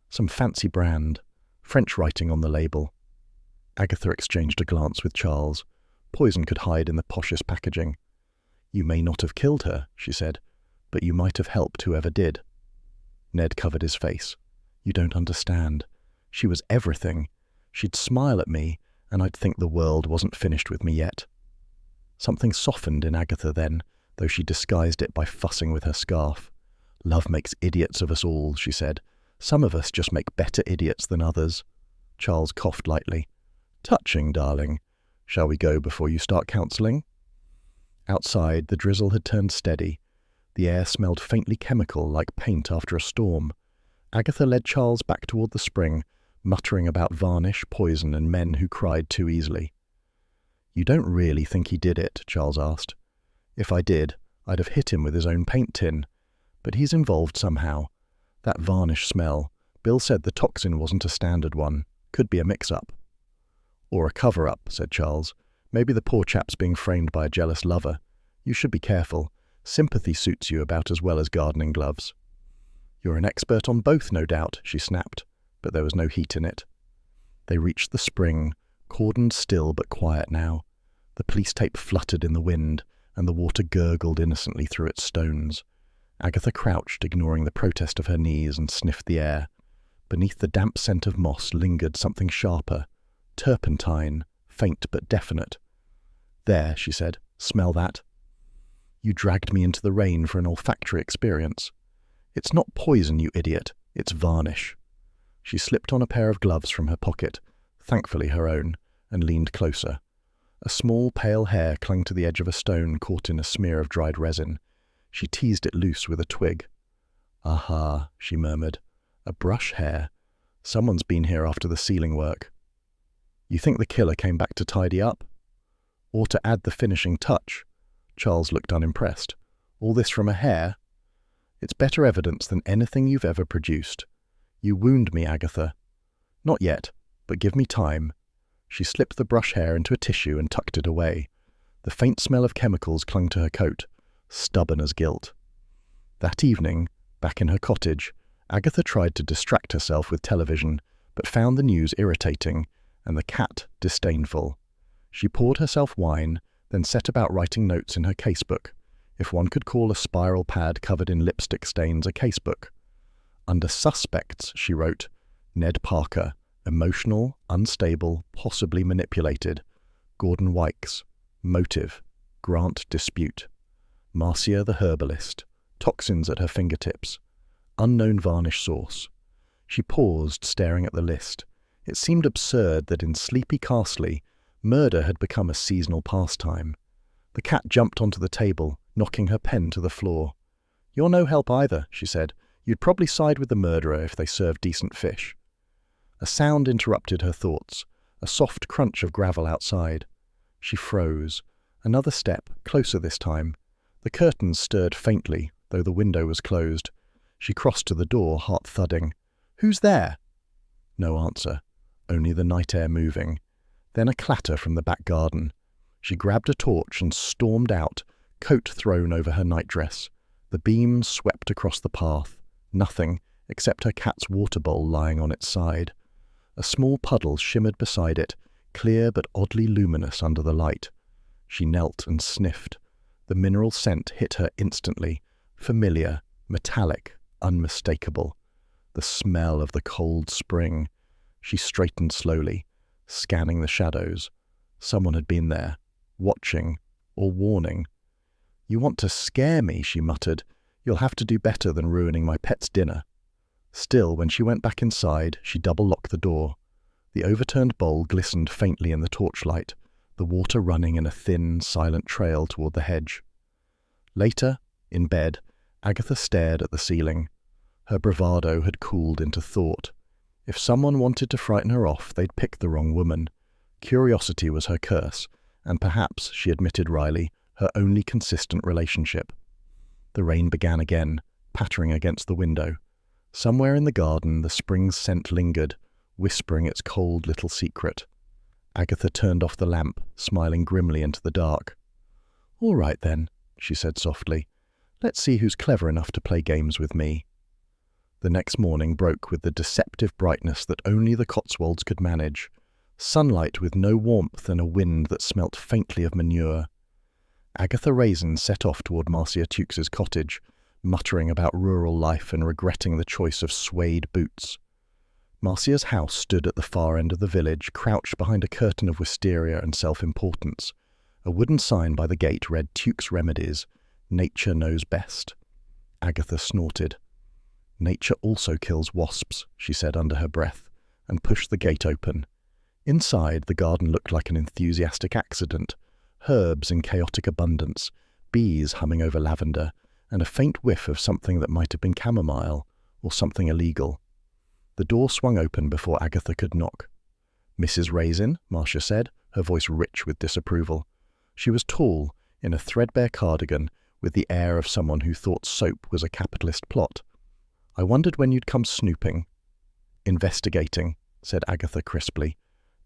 Some fancy brand. French writing on the label. Agatha exchanged a glance with Charles. Poison could hide in the poshest packaging. You may not have killed her, she said, but you might have helped whoever did. Ned covered his face. You don't understand. She was everything. She'd smile at me, and I'd think the world wasn't finished with me yet. Something softened in Agatha then, though she disguised it by fussing with her scarf. Love makes idiots of us all, she said. Some of us just make better idiots than others. Charles coughed lightly. Touching, darling. Shall we go before you start counselling? Outside, the drizzle had turned steady. The air smelled faintly chemical, like paint after a storm. Agatha led Charles back toward the spring, muttering about varnish, poison, and men who cried too easily. You don't really think he did it? Charles asked. If I did, I'd have hit him with his own paint tin. But he's involved somehow. That varnish smell. Bill said the toxin wasn't a standard one. Could be a mix-up. Or a cover-up, said Charles. Maybe the poor chap's being framed by a jealous lover. You should be careful. Sympathy suits you about as well as gardening gloves. You're an expert on both, no doubt, she snapped, but there was no heat in it. They reached the spring, cordoned still but quiet now. The police tape fluttered in the wind, and the water gurgled innocently through its stones. Agatha crouched, ignoring the protest of her knees, and sniffed the air. Beneath the damp scent of moss lingered something sharper. Turpentine, faint but definite. There, she said. Smell that? You dragged me into the rain for an olfactory experience. It's not poison, you idiot. It's varnish. She slipped on a pair of gloves from her pocket, thankfully her own, and leaned closer. A small pale hair clung to the edge of a stone caught in a smear of dried resin. She teased it loose with a twig. Aha, she murmured. A brush hair. Someone's been here after the ceiling work. You think the killer came back to tidy up? Or to add the finishing touch? Charles looked unimpressed. All this from a hair? It's better evidence than anything you've ever produced. You wound me, Agatha. Not yet, but give me time. She slipped the brush hair into a tissue and tucked it away. The faint smell of chemicals clung to her coat, stubborn as guilt. That evening, back in her cottage, Agatha tried to distract herself with television, but found the news irritating and the cat disdainful. She poured herself wine, then set about writing notes in her casebook, if one could call a spiral pad covered in lipstick stains a casebook. Under suspects, she wrote, Ned Parker, emotional, unstable, possibly manipulated. Gordon Wykes, motive, Grant dispute. Marcia the herbalist, toxins at her fingertips. Unknown varnish source. She paused, staring at the list. It seemed absurd that in sleepy Carsely, murder had become a seasonal pastime. The cat jumped onto the table, knocking her pen to the floor. "You're no help either," she said. "You'd probably side with the murderer if they served decent fish." A sound interrupted her thoughts, a soft crunch of gravel outside. She froze. Another step, closer this time. The curtains stirred faintly, though the window was closed. She crossed to the door, heart thudding. "Who's there?" No answer, only the night air moving. Then a clatter from the back garden. She grabbed a torch and stormed out, coat thrown over her nightdress. The beams swept across the path. Nothing, except her cat's water bowl lying on its side. A small puddle shimmered beside it, clear but oddly luminous under the light. She knelt and sniffed. The mineral scent hit her instantly, familiar, metallic, unmistakable. The smell of the cold spring. She straightened slowly, scanning the shadows. Someone had been there, watching, or warning. "You want to scare me," she muttered. "You'll have to do better than ruining my pet's dinner." Still, when she went back inside, she double-locked the door. The overturned bowl glistened faintly in the torchlight, the water running in a thin, silent trail toward the hedge. Later, in bed, Agatha stared at the ceiling. Her bravado had cooled into thought. If someone wanted to frighten her off, they'd pick the wrong woman. Curiosity was her curse, and perhaps, she admitted wryly, her only consistent relationship. The rain began again, pattering against the window. Somewhere in the garden, the spring's scent lingered, whispering its cold little secret. Agatha turned off the lamp, smiling grimly into the dark. "All right, then," she said softly. "Let's see who's clever enough to play games with me." The next morning broke with the deceptive brightness that only the Cotswolds could manage. Sunlight with no warmth and a wind that smelt faintly of manure. Agatha Raisin set off toward Marcia Tukes's cottage, muttering about rural life and regretting the choice of suede boots. Marcia's house stood at the far end of the village, crouched behind a curtain of wisteria and self-importance. A wooden sign by the gate read Tukes Remedies, Nature Knows Best. Agatha snorted. "Nature also kills wasps," she said under her breath, and pushed the gate open. Inside, the garden looked like an enthusiastic accident. Herbs in chaotic abundance, bees humming over lavender, and a faint whiff of something that might have been chamomile, or something illegal. The door swung open before Agatha could knock. "Mrs. Raisin," Marcia said, her voice rich with disapproval. She was tall, in a threadbare cardigan, with the air of someone who thought soap was a capitalist plot. "I wondered when you'd come snooping." "Investigating," said Agatha crisply.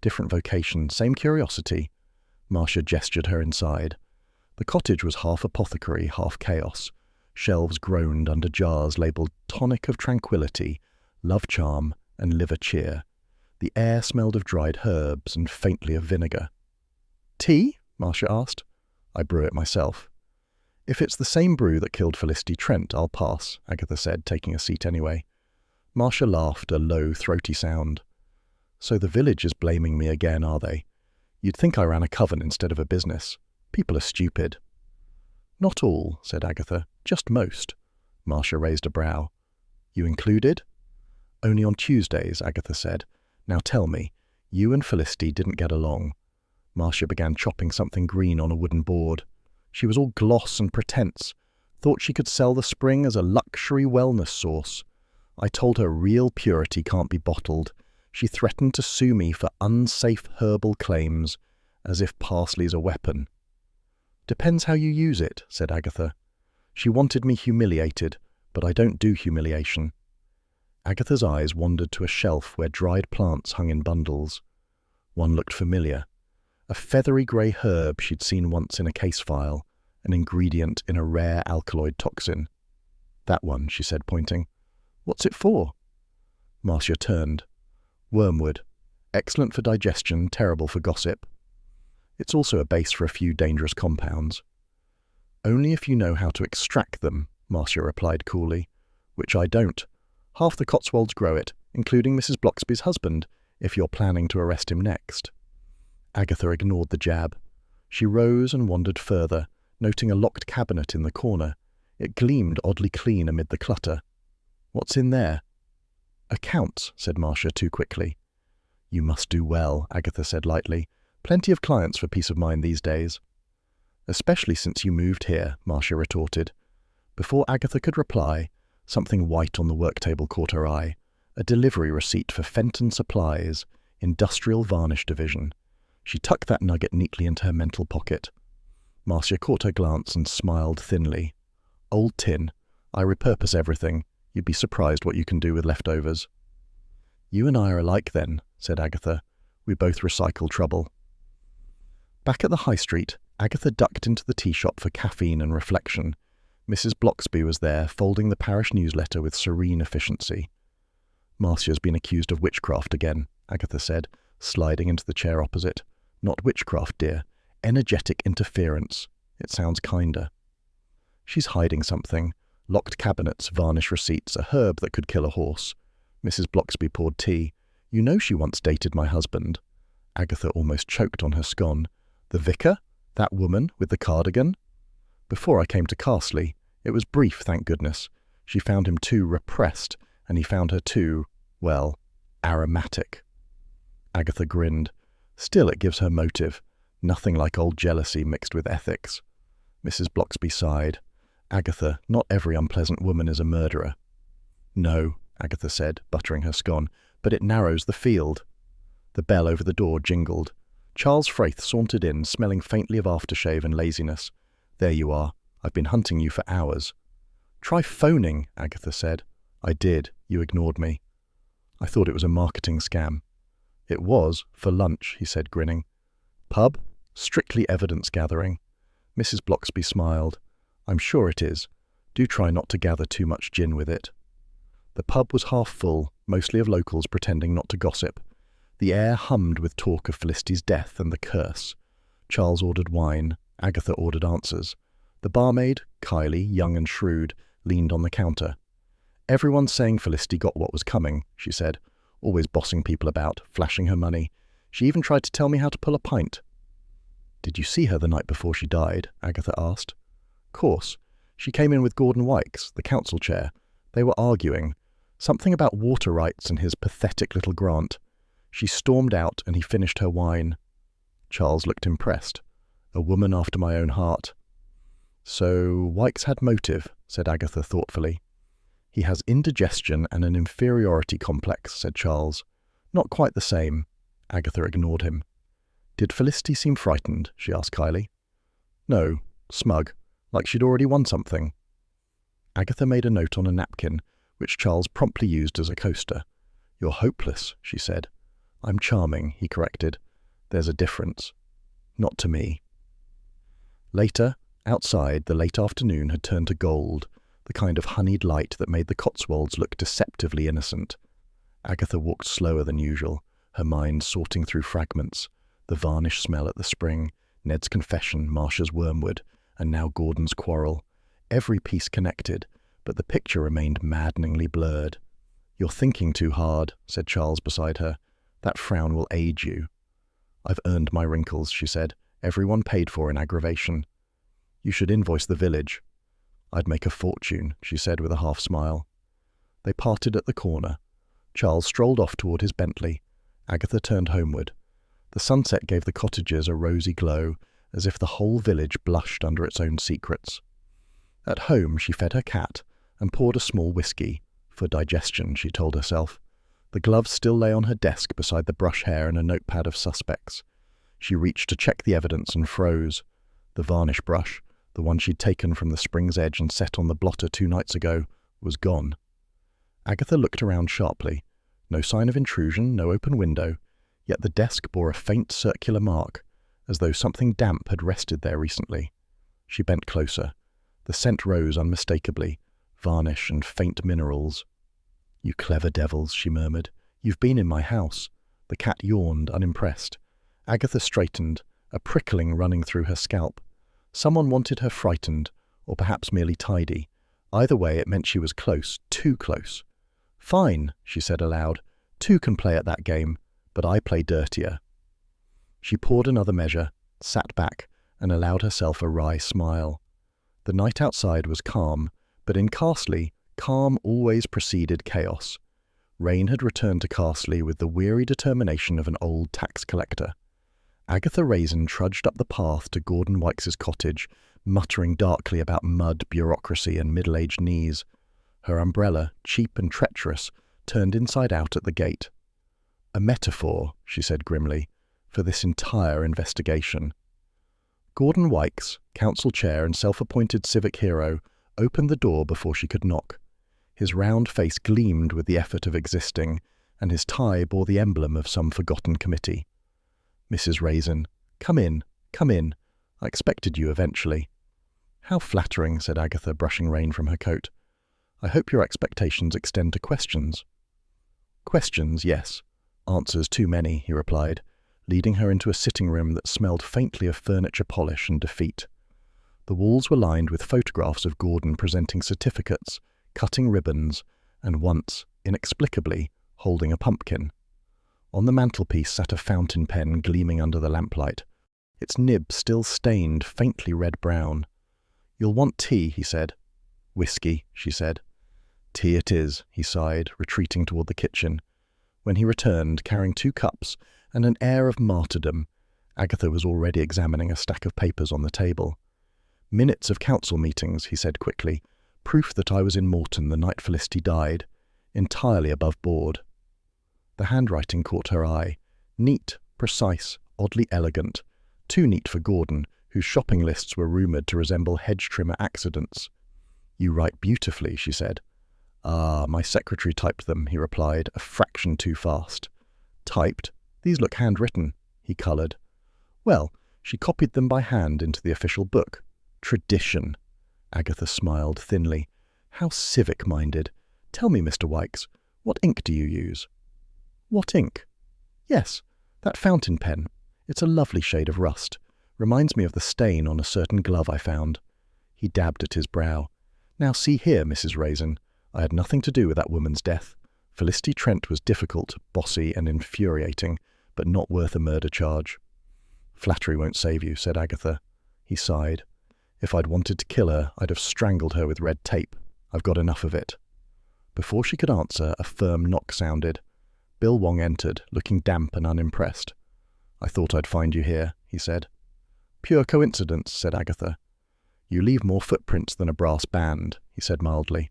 "Different vocation, same curiosity." Marcia gestured her inside. The cottage was half apothecary, half chaos. Shelves groaned under jars labelled Tonic of Tranquility, Love Charm, and Liver Cheer. The air smelled of dried herbs and faintly of vinegar. "Tea?" Marcia asked. "I brew it myself." "If it's the same brew that killed Felicity Trent, I'll pass," Agatha said, taking a seat anyway. Marcia laughed, a low, throaty sound. "So the village is blaming me again, are they? You'd think I ran a coven instead of a business. People are stupid." "Not all," said Agatha. "Just most." Marcia raised a brow. "You included?" "Only on Tuesdays," Agatha said. "Now tell me, you and Felicity didn't get along." Marcia began chopping something green on a wooden board. She was all gloss and pretense. Thought she could sell the spring as a luxury wellness source. I told her real purity can't be bottled. She threatened to sue me for unsafe herbal claims, as if parsley's a weapon. "Depends how you use it," said Agatha. "She wanted me humiliated, but I don't do humiliation." Agatha's eyes wandered to a shelf where dried plants hung in bundles. One looked familiar. A feathery grey herb she'd seen once in a case file, an ingredient in a rare alkaloid toxin. "That one," she said, pointing. "What's it for?" Marcia turned. "Wormwood. Excellent for digestion, terrible for gossip. It's also a base for a few dangerous compounds." "Only if you know how to extract them," Marcia replied coolly. "Which I don't. Half the Cotswolds grow it, including Mrs. Bloxby's husband, if you're planning to arrest him next." Agatha ignored the jab. She rose and wandered further, noting a locked cabinet in the corner. It gleamed oddly clean amid the clutter. "What's in there?" "Accounts," said Marcia too quickly. "You must do well," Agatha said lightly. "Plenty of clients for peace of mind these days." "Especially since you moved here," Marcia retorted. Before Agatha could reply, something white on the work table caught her eye. A delivery receipt for Fenton Supplies, Industrial Varnish Division. She tucked that nugget neatly into her mental pocket. Marcia caught her glance and smiled thinly. "Old tin. I repurpose everything. You'd be surprised what you can do with leftovers." "You and I are alike then," said Agatha. "We both recycle trouble." Back at the high street, Agatha ducked into the tea shop for caffeine and reflection. Mrs. Bloxby was there, folding the parish newsletter with serene efficiency. "Marcia's been accused of witchcraft again," Agatha said, sliding into the chair opposite. "Not witchcraft, dear. Energetic interference. It sounds kinder." "She's hiding something. Locked cabinets, varnish receipts, a herb that could kill a horse." Mrs. Bloxby poured tea. "You know she once dated my husband." Agatha almost choked on her scone. "The vicar? That woman with the cardigan?" "Before I came to Carsely. It was brief, thank goodness. She found him too repressed, and he found her too, well, aromatic." Agatha grinned. "Still, it gives her motive. Nothing like old jealousy mixed with ethics." Mrs. Bloxby sighed. "Agatha, not every unpleasant woman is a murderer." "No," Agatha said, buttering her scone, "but it narrows the field." The bell over the door jingled. Charles Fraith sauntered in, smelling faintly of aftershave and laziness. "There you are. I've been hunting you for hours." "Try phoning," Agatha said. "I did. You ignored me." "I thought it was a marketing scam." "It was, for lunch," he said, grinning. "Pub? Strictly evidence gathering." Mrs. Bloxby smiled. "I'm sure it is. Do try not to gather too much gin with it." The pub was half full, mostly of locals pretending not to gossip. The air hummed with talk of Felicity's death and the curse. Charles ordered wine. Agatha ordered answers. The barmaid, Kylie, young and shrewd, leaned on the counter. "Everyone's saying Felicity got what was coming," she said, always bossing people about, flashing her money. "She even tried to tell me how to pull a pint." "Did you see her the night before she died?" Agatha asked. "Course. She came in with Gordon Wykes, the council chair. They were arguing. Something about water rights and his pathetic little grant. She stormed out and he finished her wine." Charles looked impressed. "A woman after my own heart." "So Wykes had motive," said Agatha thoughtfully. "He has indigestion and an inferiority complex," said Charles. "Not quite the same." Agatha ignored him. "Did Felicity seem frightened?" she asked Kylie. "No, smug, like she'd already won something." Agatha made a note on a napkin, which Charles promptly used as a coaster. "You're hopeless," she said. "I'm charming," he corrected. "There's a difference." "Not to me." Later, outside, the late afternoon had turned to gold, the kind of honeyed light that made the Cotswolds look deceptively innocent. Agatha walked slower than usual, her mind sorting through fragments, the varnish smell at the spring, Ned's confession, Marcia's wormwood, and now Gordon's quarrel. Every piece connected, but the picture remained maddeningly blurred. "You're thinking too hard," said Charles beside her. "That frown will age you." "I've earned my wrinkles," she said. "Everyone paid for in aggravation." "You should invoice the village." "I'd make a fortune," she said with a half smile. They parted at the corner. Charles strolled off toward his Bentley. Agatha turned homeward. The sunset gave the cottages a rosy glow, as if the whole village blushed under its own secrets. At home she fed her cat and poured a small whiskey, for digestion, she told herself. The gloves still lay on her desk beside the brush hair and a notepad of suspects. She reached to check the evidence and froze. The varnish brush, the one she'd taken from the spring's edge and set on the blotter 2 nights ago, was gone. Agatha looked around sharply. No sign of intrusion, no open window, yet the desk bore a faint circular mark, as though something damp had rested there recently. She bent closer. The scent rose unmistakably, varnish and faint minerals. "You clever devils," she murmured. "You've been in my house." The cat yawned, unimpressed. Agatha straightened, a prickling running through her scalp. Someone wanted her frightened, or perhaps merely tidy. Either way, it meant she was close, too close. "Fine," she said aloud. "Two can play at that game, but I play dirtier." She poured another measure, sat back, and allowed herself a wry smile. The night outside was calm, but in Carsely, calm always preceded chaos. Rain had returned to Carsely with the weary determination of an old tax collector. Agatha Raisin trudged up the path to Gordon Wykes's cottage, muttering darkly about mud, bureaucracy, and middle-aged knees. Her umbrella, cheap and treacherous, turned inside out at the gate. "A metaphor," she said grimly, "for this entire investigation." Gordon Wykes, council chair and self-appointed civic hero, opened the door before she could knock. His round face gleamed with the effort of existing, and his tie bore the emblem of some forgotten committee. "Mrs. Raisin, come in, come in. I expected you eventually." "How flattering," said Agatha, brushing rain from her coat. "I hope your expectations extend to questions." "Questions, yes. Answers too many," he replied, leading her into a sitting room that smelled faintly of furniture polish and defeat. The walls were lined with photographs of Gordon presenting certificates, cutting ribbons, and once, inexplicably, holding a pumpkin. On the mantelpiece sat a fountain pen gleaming under the lamplight, its nib still stained faintly red-brown. "You'll want tea," he said. "Whiskey," she said. "Tea it is," he sighed, retreating toward the kitchen. When he returned, carrying 2 cups and an air of martyrdom, Agatha was already examining a stack of papers on the table. "Minutes of council meetings," he said quickly. "Proof that I was in Morton the night Felicity died. Entirely above board." The handwriting caught her eye. Neat, precise, oddly elegant. Too neat for Gordon, whose shopping lists were rumoured to resemble hedge-trimmer accidents. "You write beautifully," she said. "Ah, my secretary typed them," he replied, a fraction too fast. "Typed? These look handwritten," he coloured. "Well, she copied them by hand into the official book. Tradition." Agatha smiled thinly. "How civic-minded. Tell me, Mr. Wykes, what ink do you use?" "What ink?" "Yes, that fountain pen. It's a lovely shade of rust. Reminds me of the stain on a certain glove I found." He dabbed at his brow. "Now see here, Mrs. Raisin. I had nothing to do with that woman's death. Felicity Trent was difficult, bossy, and infuriating, but not worth a murder charge." "Flattery won't save you," said Agatha. He sighed. "If I'd wanted to kill her, I'd have strangled her with red tape. I've got enough of it." Before she could answer, a firm knock sounded. Bill Wong entered, looking damp and unimpressed. "I thought I'd find you here," he said. "Pure coincidence," said Agatha. "You leave more footprints than a brass band," he said mildly.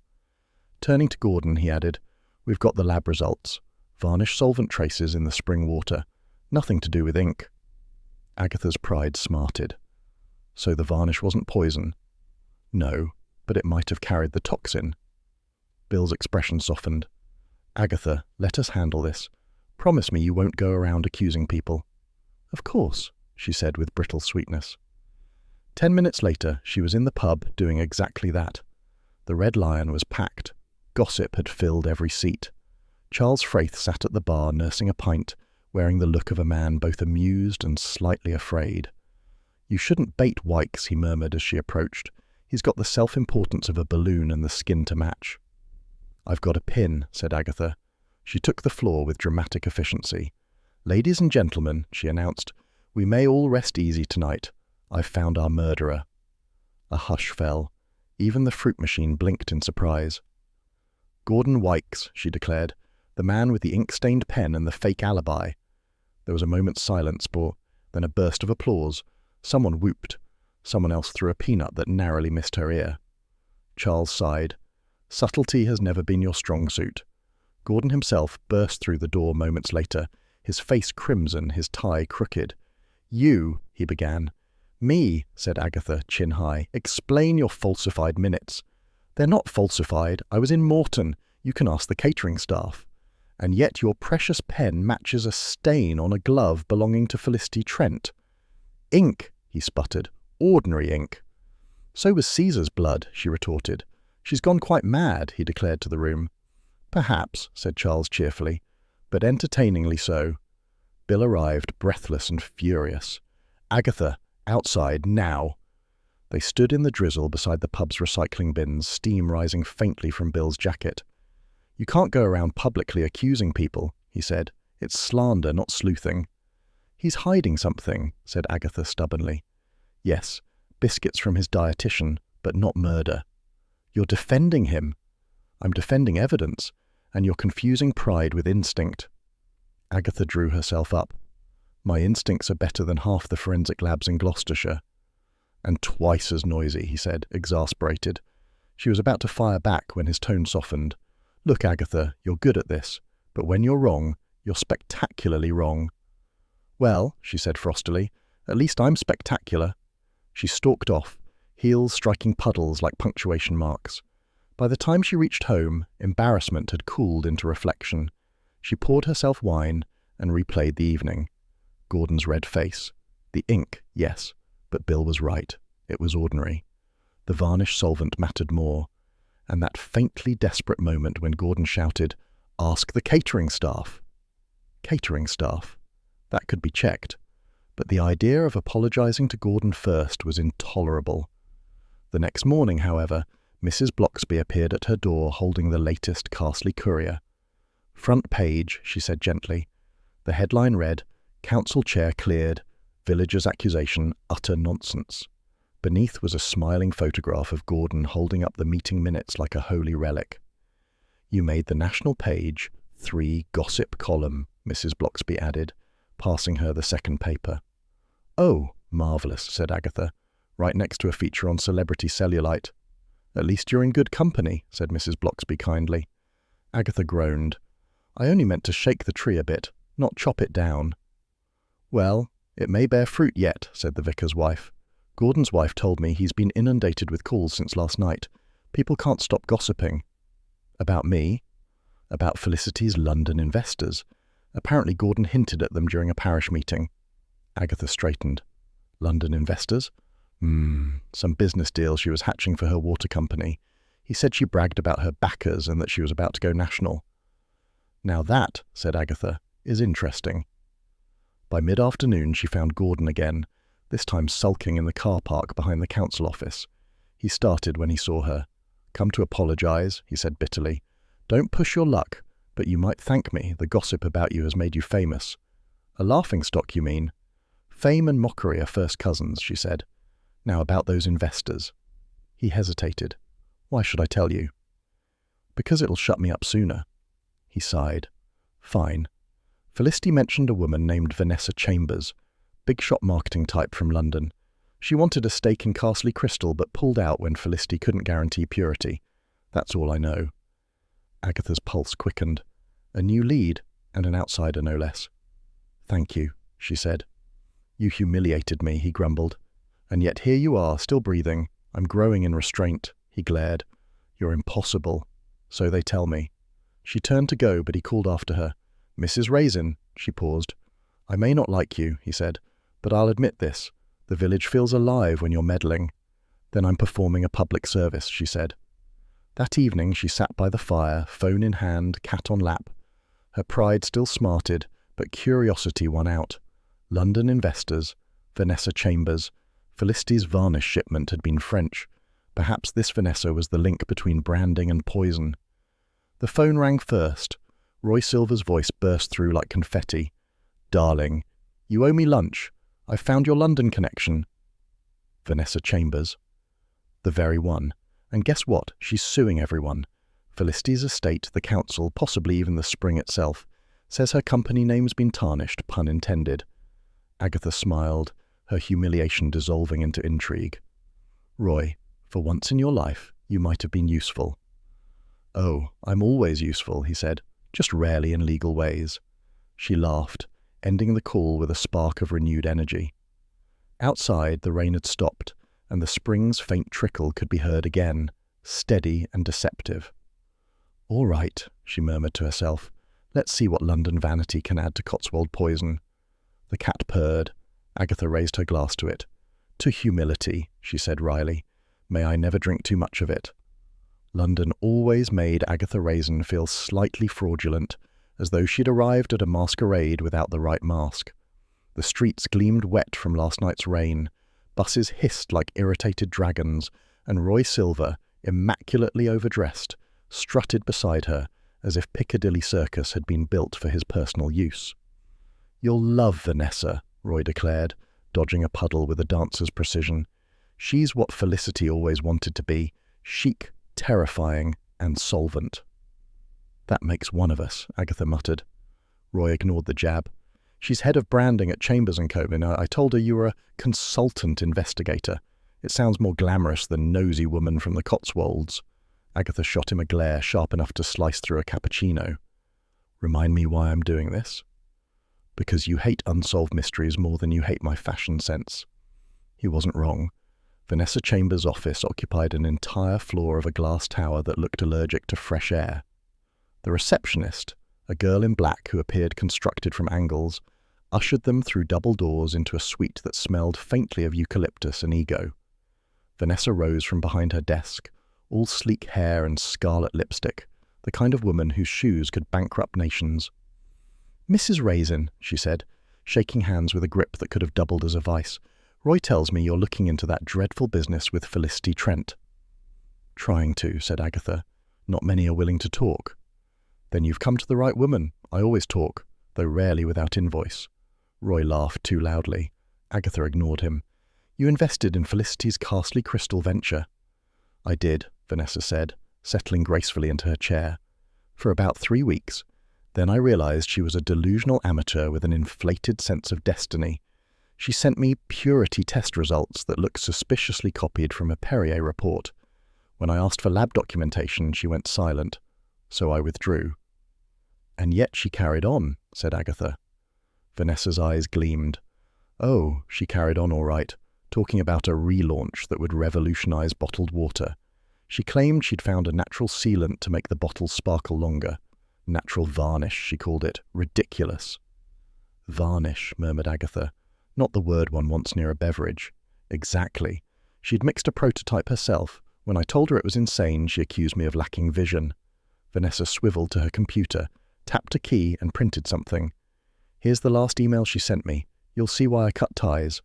Turning to Gordon, he added, "We've got the lab results. Varnish solvent traces in the spring water. Nothing to do with ink." Agatha's pride smarted. "So the varnish wasn't poison?" "No, but it might have carried the toxin." Bill's expression softened. "Agatha, let us handle this. Promise me you won't go around accusing people." "Of course," she said with brittle sweetness. 10 minutes later, she was in the pub doing exactly that. The Red Lion was packed. Gossip had filled every seat. Charles Fraith sat at the bar nursing a pint, wearing the look of a man both amused and slightly afraid. "You shouldn't bait Wykes," he murmured as she approached. "He's got the self-importance of a balloon and the skin to match." "I've got a pin," said Agatha. She took the floor with dramatic efficiency. "Ladies and gentlemen," she announced, "we may all rest easy tonight. I've found our murderer." A hush fell. Even the fruit machine blinked in surprise. "Gordon Wykes," she declared, "the man with the ink-stained pen and the fake alibi." There was a moment's silence, then a burst of applause. Someone whooped. Someone else threw a peanut that narrowly missed her ear. Charles sighed. "Subtlety has never been your strong suit." Gordon himself burst through the door moments later, his face crimson, his tie crooked. "You," he began. "Me," said Agatha, chin high. "Explain your falsified minutes." "They're not falsified. I was in Morton. You can ask the catering staff. And yet your precious pen matches a stain on a glove belonging to Felicity Trent." "Ink," he sputtered. "Ordinary ink." "So was Caesar's blood," she retorted. "She's gone quite mad," he declared to the room. "Perhaps," said Charles cheerfully, "but entertainingly so." Bill arrived, breathless and furious. "Agatha, outside, now!" They stood in the drizzle beside the pub's recycling bins, steam rising faintly from Bill's jacket. "You can't go around publicly accusing people," he said. "It's slander, not sleuthing." "He's hiding something," said Agatha stubbornly. "Yes, biscuits from his dietitian, but not murder." "You're defending him." "I'm defending evidence, and you're confusing pride with instinct." Agatha drew herself up. "My instincts are better than half the forensic labs in Gloucestershire." "And twice as noisy," he said, exasperated. She was about to fire back when his tone softened. "Look, Agatha, you're good at this, but when you're wrong, you're spectacularly wrong." "Well," she said frostily, "at least I'm spectacular." She stalked off, heels striking puddles like punctuation marks. By the time she reached home, embarrassment had cooled into reflection. She poured herself wine and replayed the evening. Gordon's red face. The ink, yes, but Bill was right. It was ordinary. The varnish solvent mattered more. And that faintly desperate moment when Gordon shouted, "Ask the catering staff." Catering staff? That could be checked. But the idea of apologizing to Gordon first was intolerable. The next morning, however, Mrs. Bloxby appeared at her door holding the latest Carsely Courier. "Front page," she said gently. The headline read, "Council Chair Cleared. Villagers' Accusation Utter Nonsense." Beneath was a smiling photograph of Gordon holding up the meeting minutes like a holy relic. "You made the national page, 3 gossip column," Mrs. Bloxby added, passing her the second paper. "Oh, marvellous," said Agatha, "right next to a feature on celebrity cellulite." "At least you're in good company," said Mrs. Bloxby kindly. Agatha groaned. "I only meant to shake the tree a bit, not chop it down." "Well, it may bear fruit yet," said the vicar's wife. "Gordon's wife told me he's been inundated with calls since last night. People can't stop gossiping." "About me?" "About Felicity's London investors. Apparently Gordon hinted at them during a parish meeting." Agatha straightened. "London investors?" Some business deal she was hatching for her water company. He said she bragged about her backers and that she was about to go national." "Now that," said Agatha, "is interesting." By mid-afternoon she found Gordon again, this time sulking in the car park behind the council office. He started when he saw her. "Come to apologize," he said bitterly. "Don't push your luck, but you might thank me. The gossip about you has made you famous." "A laughingstock, you mean?" "Fame and mockery are first cousins," she said. "Now about those investors." He hesitated. "Why should I tell you?" "Because it'll shut me up sooner." He sighed. "Fine." Felicity mentioned a woman named Vanessa Chambers, big-shot marketing type from London. She wanted a stake in Carsely Crystal but pulled out when Felicity couldn't guarantee purity. That's all I know. Agatha's pulse quickened. A new lead, and an outsider no less. "Thank you," she said. "You humiliated me," he grumbled. "And yet here you are, still breathing. I'm growing in restraint," he glared. "You're impossible. So they tell me." She turned to go, but he called after her. "Mrs. Raisin." She paused. "I may not like you," he said, "but I'll admit this. The village feels alive when you're meddling." "Then I'm performing a public service," she said. That evening she sat by the fire, phone in hand, cat on lap. Her pride still smarted, but curiosity won out. London investors, Vanessa Chambers. Felicity's varnish shipment had been French. Perhaps this Vanessa was the link between branding and poison. The phone rang first. Roy Silver's voice burst through like confetti. "Darling, you owe me lunch. I've found your London connection." Vanessa Chambers. The very one. And guess what? She's suing everyone. Felicity's estate, the council, possibly even the spring itself. Says her company name's been tarnished, pun intended. Agatha smiled, her humiliation dissolving into intrigue. "Roy, for once in your life, you might have been useful." "Oh, I'm always useful," he said, "just rarely in legal ways." She laughed, ending the call with a spark of renewed energy. Outside, the rain had stopped, and the spring's faint trickle could be heard again, steady and deceptive. "All right," she murmured to herself. "Let's see what London vanity can add to Cotswold poison." The cat purred. Agatha raised her glass to it. "To humility," she said wryly. "May I never drink too much of it." London always made Agatha Raisin feel slightly fraudulent, as though she'd arrived at a masquerade without the right mask. The streets gleamed wet from last night's rain, buses hissed like irritated dragons, and Roy Silver, immaculately overdressed, strutted beside her as if Piccadilly Circus had been built for his personal use. "You'll love Vanessa," Roy declared, dodging a puddle with a dancer's precision. "She's what Felicity always wanted to be, chic, terrifying, and solvent." "That makes one of us," Agatha muttered. Roy ignored the jab. "She's head of branding at Chambers & Co. I told her you were a consultant investigator. It sounds more glamorous than nosy woman from the Cotswolds." Agatha shot him a glare sharp enough to slice through a cappuccino. "Remind me why I'm doing this?" "Because you hate unsolved mysteries more than you hate my fashion sense." He wasn't wrong. Vanessa Chambers' office occupied an entire floor of a glass tower that looked allergic to fresh air. The receptionist, a girl in black who appeared constructed from angles, ushered them through double doors into a suite that smelled faintly of eucalyptus and ego. Vanessa rose from behind her desk, all sleek hair and scarlet lipstick, the kind of woman whose shoes could bankrupt nations. "Mrs. Raisin," she said, shaking hands with a grip that could have doubled as a vice, "Roy tells me you're looking into that dreadful business with Felicity Trent." "Trying to," said Agatha. "Not many are willing to talk." "Then you've come to the right woman. I always talk, though rarely without invoice." Roy laughed too loudly. Agatha ignored him. "You invested in Felicity's Carsely crystal venture." "I did," Vanessa said, settling gracefully into her chair. "For about 3 weeks. Then I realized she was a delusional amateur with an inflated sense of destiny. She sent me purity test results that looked suspiciously copied from a Perrier report. When I asked for lab documentation, she went silent, so I withdrew." "And yet she carried on," said Agatha. Vanessa's eyes gleamed. "Oh, she carried on all right, talking about a relaunch that would revolutionize bottled water. She claimed she'd found a natural sealant to make the bottles sparkle longer. Natural varnish, she called it. Ridiculous." "Varnish," murmured Agatha. "Not the word one wants near a beverage." "Exactly. She'd mixed a prototype herself. When I told her it was insane, she accused me of lacking vision." Vanessa swiveled to her computer, tapped a key, and printed something. "Here's the last email she sent me. You'll see why I cut ties."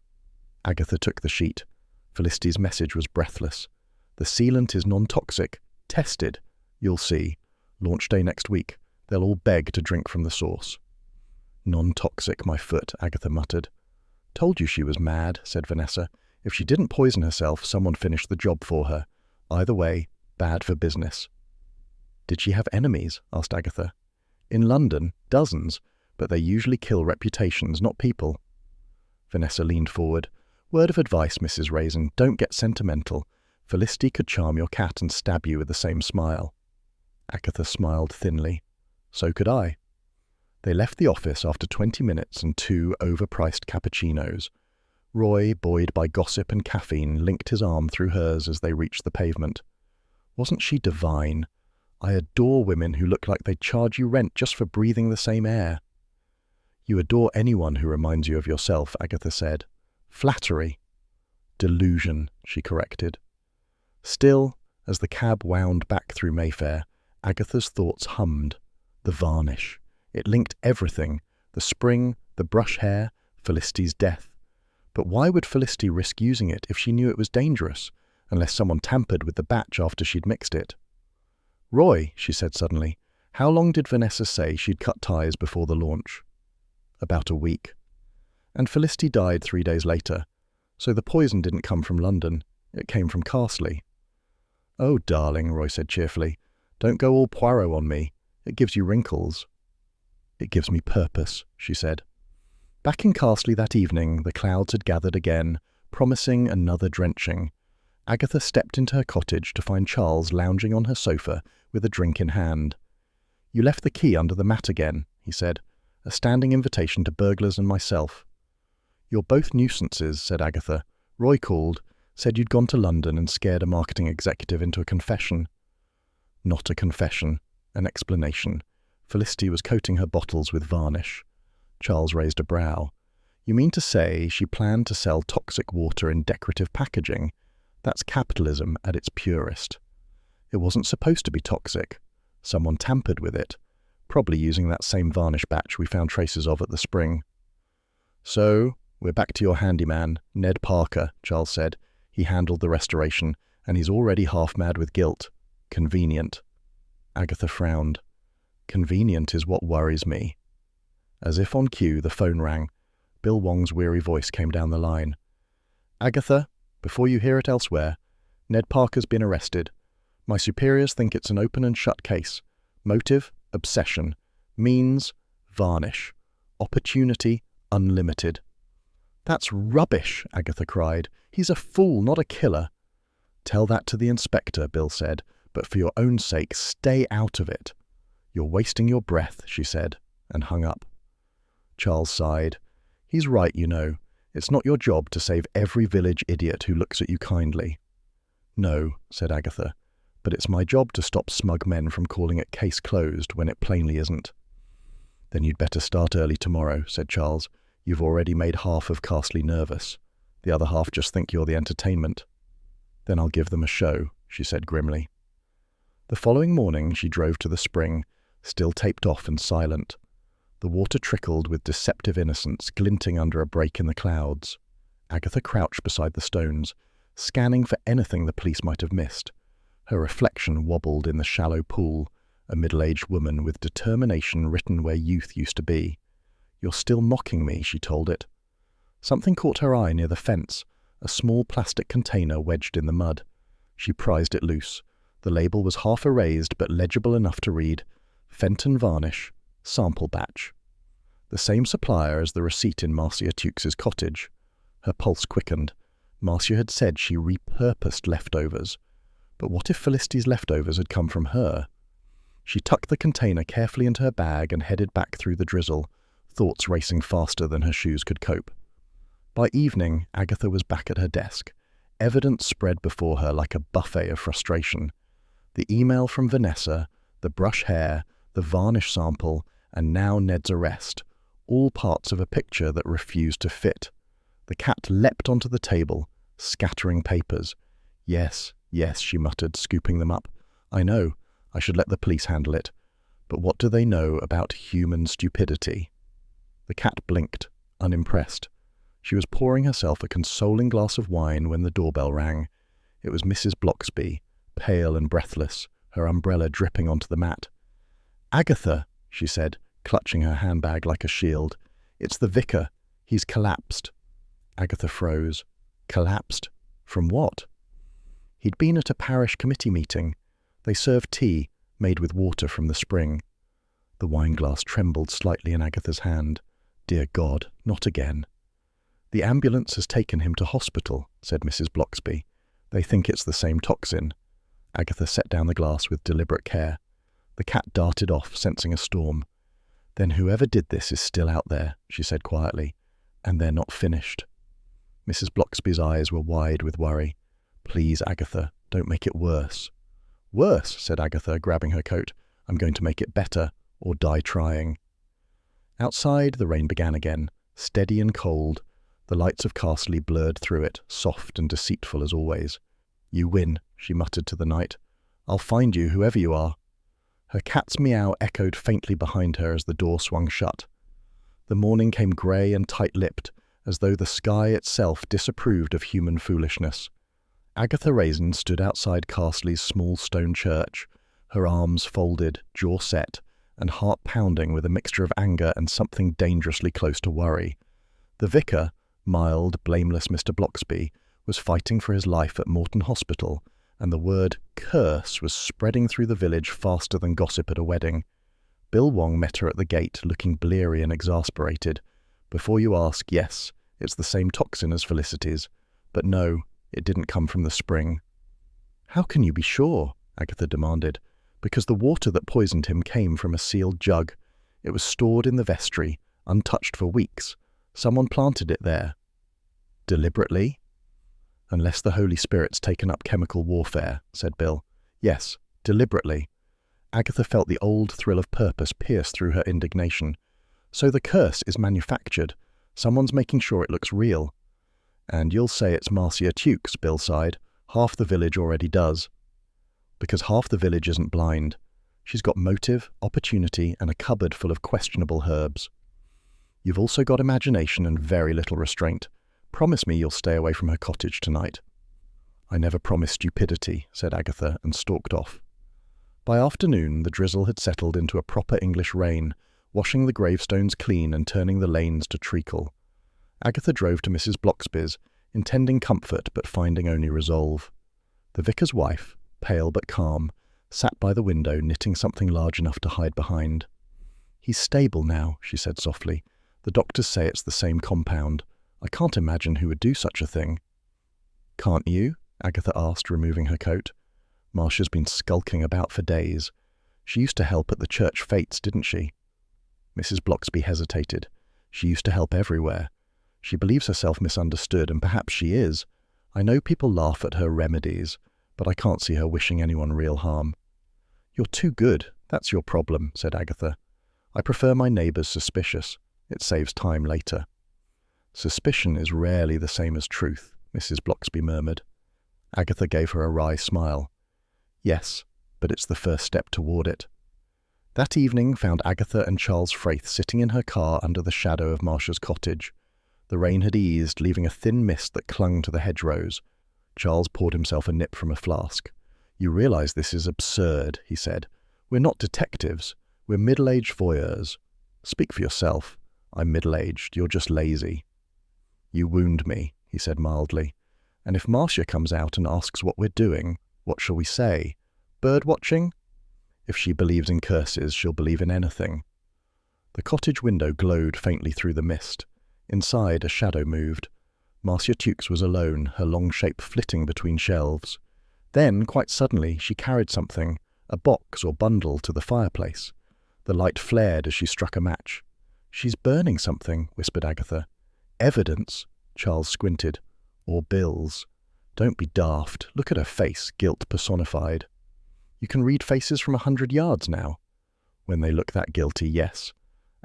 Agatha took the sheet. Felicity's message was breathless. "The sealant is non-toxic. Tested. You'll see. Launch day next week. They'll all beg to drink from the source." "Non-toxic, my foot," Agatha muttered. "Told you she was mad," said Vanessa. "If she didn't poison herself, someone finished the job for her. Either way, bad for business." "Did she have enemies?" asked Agatha. "In London, dozens, but they usually kill reputations, not people." Vanessa leaned forward. "Word of advice, Mrs. Raisin, don't get sentimental. Felicity could charm your cat and stab you with the same smile." Agatha smiled thinly. "So could I." They left the office after 20 minutes and 2 overpriced cappuccinos. Roy, buoyed by gossip and caffeine, linked his arm through hers as they reached the pavement. "Wasn't she divine? I adore women who look like they'd charge you rent just for breathing the same air." "You adore anyone who reminds you of yourself," Agatha said. "Flattery." "Delusion," she corrected. Still, as the cab wound back through Mayfair, Agatha's thoughts hummed. The varnish. It linked everything. The spring, the brush hair, Felicity's death. But why would Felicity risk using it if she knew it was dangerous, unless someone tampered with the batch after she'd mixed it? "Roy," she said suddenly, "how long did Vanessa say she'd cut ties before the launch?" "About a week." "And Felicity died 3 days later. So the poison didn't come from London. It came from Carsely." "Oh, darling," Roy said cheerfully, "don't go all Poirot on me. It gives you wrinkles." "It gives me purpose," she said. Back in Carsely that evening, the clouds had gathered again, promising another drenching. Agatha stepped into her cottage to find Charles lounging on her sofa with a drink in hand. "You left the key under the mat again," he said, "a standing invitation to burglars and myself." "You're both nuisances," said Agatha. "Roy called. Said you'd gone to London and scared a marketing executive into a confession. Not a confession, an explanation. Felicity was coating her bottles with varnish. Charles raised a brow. You mean to say she planned to sell toxic water in decorative packaging? That's capitalism at its purest. It wasn't supposed to be toxic. Someone tampered with it, probably using that same varnish batch we found traces of at the spring. So, we're back to your handyman, Ned Parker, Charles said. He handled the restoration, and he's already half mad with guilt. Convenient. Agatha frowned. Convenient is what worries me. As if on cue, the phone rang. Bill Wong's weary voice came down the line. Agatha, before you hear it elsewhere, Ned Parker's been arrested. My superiors think it's an open and shut case. Motive, obsession. Means, varnish. Opportunity, unlimited. That's rubbish, Agatha cried. He's a fool, not a killer. Tell that to the inspector, Bill said, but for your own sake, stay out of it. You're wasting your breath, she said, and hung up. Charles sighed. He's right, you know. It's not your job to save every village idiot who looks at you kindly. No, said Agatha, but it's my job to stop smug men from calling it case closed when it plainly isn't. Then you'd better start early tomorrow, said Charles. You've already made half of Carsely nervous. The other half just think you're the entertainment. Then I'll give them a show, she said grimly. The following morning she drove to the spring, still taped off and silent. The water trickled with deceptive innocence, glinting under a break in the clouds. Agatha crouched beside the stones, scanning for anything the police might have missed. Her reflection wobbled in the shallow pool, a middle-aged woman with determination written where youth used to be. You're still mocking me, she told it. Something caught her eye near the fence, a small plastic container wedged in the mud. She prized it loose. The label was half erased but legible enough to read, Fenton Varnish, Sample Batch. The same supplier as the receipt in Marcia Tukes's cottage. Her pulse quickened. Marcia had said she repurposed leftovers. But what if Felicity's leftovers had come from her? She tucked the container carefully into her bag and headed back through the drizzle, thoughts racing faster than her shoes could cope. By evening, Agatha was back at her desk, evidence spread before her like a buffet of frustration. The email from Vanessa, the brush hair, the varnish sample, and now Ned's arrest, all parts of a picture that refused to fit. The cat leapt onto the table, scattering papers. Yes, she muttered, scooping them up. I know, I should let the police handle it. But what do they know about human stupidity? The cat blinked, unimpressed. She was pouring herself a consoling glass of wine when the doorbell rang. It was Mrs. Bloxby, pale and breathless, her umbrella dripping onto the mat. Agatha, she said, clutching her handbag like a shield. It's the vicar. He's collapsed. Agatha froze. Collapsed? From what? He'd been at a parish committee meeting. They served tea, made with water from the spring. The wineglass trembled slightly in Agatha's hand. Dear God, not again. The ambulance has taken him to hospital, said Mrs. Bloxby. They think it's the same toxin. Agatha set down the glass with deliberate care. The cat darted off, sensing a storm. Then whoever did this is still out there, she said quietly, and they're not finished. Mrs. Bloxby's eyes were wide with worry. Please, Agatha, don't make it worse. Worse, said Agatha, grabbing her coat. I'm going to make it better, or die trying. Outside, the rain began again, steady and cold. The lights of Carsely blurred through it, soft and deceitful as always. You win, she muttered to the night. I'll find you, whoever you are. Her cat's meow echoed faintly behind her as the door swung shut. The morning came grey and tight-lipped, as though the sky itself disapproved of human foolishness. Agatha Raisin stood outside Carsely's small stone church, her arms folded, jaw set, and heart pounding with a mixture of anger and something dangerously close to worry. The vicar, mild, blameless Mr. Bloxby, was fighting for his life at Morton Hospital, and the word curse was spreading through the village faster than gossip at a wedding. Bill Wong met her at the gate, looking bleary and exasperated. Before you ask, yes, it's the same toxin as Felicity's, but no, it didn't come from the spring. How can you be sure? Agatha demanded. Because the water that poisoned him came from a sealed jug. It was stored in the vestry, untouched for weeks. Someone planted it there. Deliberately? "Unless the Holy Spirit's taken up chemical warfare," said Bill. "Yes, deliberately." Agatha felt the old thrill of purpose pierce through her indignation. "So the curse is manufactured. Someone's making sure it looks real." "And you'll say it's Marcia Tukes," Bill sighed. "Half the village already does." "Because half the village isn't blind. She's got motive, opportunity, and a cupboard full of questionable herbs. You've also got imagination and very little restraint. Promise me you'll stay away from her cottage tonight." "I never promised stupidity," said Agatha, and stalked off. By afternoon, the drizzle had settled into a proper English rain, washing the gravestones clean and turning the lanes to treacle. Agatha drove to Mrs. Bloxby's, intending comfort but finding only resolve. The vicar's wife, pale but calm, sat by the window knitting something large enough to hide behind. "He's stable now," she said softly. "The doctors say it's the same compound. I can't imagine who would do such a thing." "Can't you?" Agatha asked, removing her coat. "Marcia's been skulking about for days. She used to help at the church fetes, didn't she?" Mrs. Bloxby hesitated. "She used to help everywhere. She believes herself misunderstood, and perhaps she is. I know people laugh at her remedies, but I can't see her wishing anyone real harm." "You're too good. That's your problem," said Agatha. "I prefer my neighbours suspicious. It saves time later." "Suspicion is rarely the same as truth," Mrs. Bloxby murmured. Agatha gave her a wry smile. "Yes, but it's the first step toward it." That evening found Agatha and Charles Fraith sitting in her car under the shadow of Marcia's cottage. The rain had eased, leaving a thin mist that clung to the hedgerows. Charles poured himself a nip from a flask. "You realise this is absurd," he said. "We're not detectives. We're middle-aged voyeurs. Speak for yourself. I'm middle-aged. You're just lazy." "You wound me," he said mildly. "And if Marcia comes out and asks what we're doing, what shall we say? Bird-watching? If she believes in curses, she'll believe in anything." The cottage window glowed faintly through the mist. Inside, a shadow moved. Marcia Tukes was alone, her long shape flitting between shelves. Then, quite suddenly, she carried something, a box or bundle, to the fireplace. The light flared as she struck a match. "She's burning something," whispered Agatha. "Evidence?" Charles squinted. "Or bills. Don't be daft. Look at her face, guilt personified." "You can read faces from 100 yards now." "When they look that guilty, yes."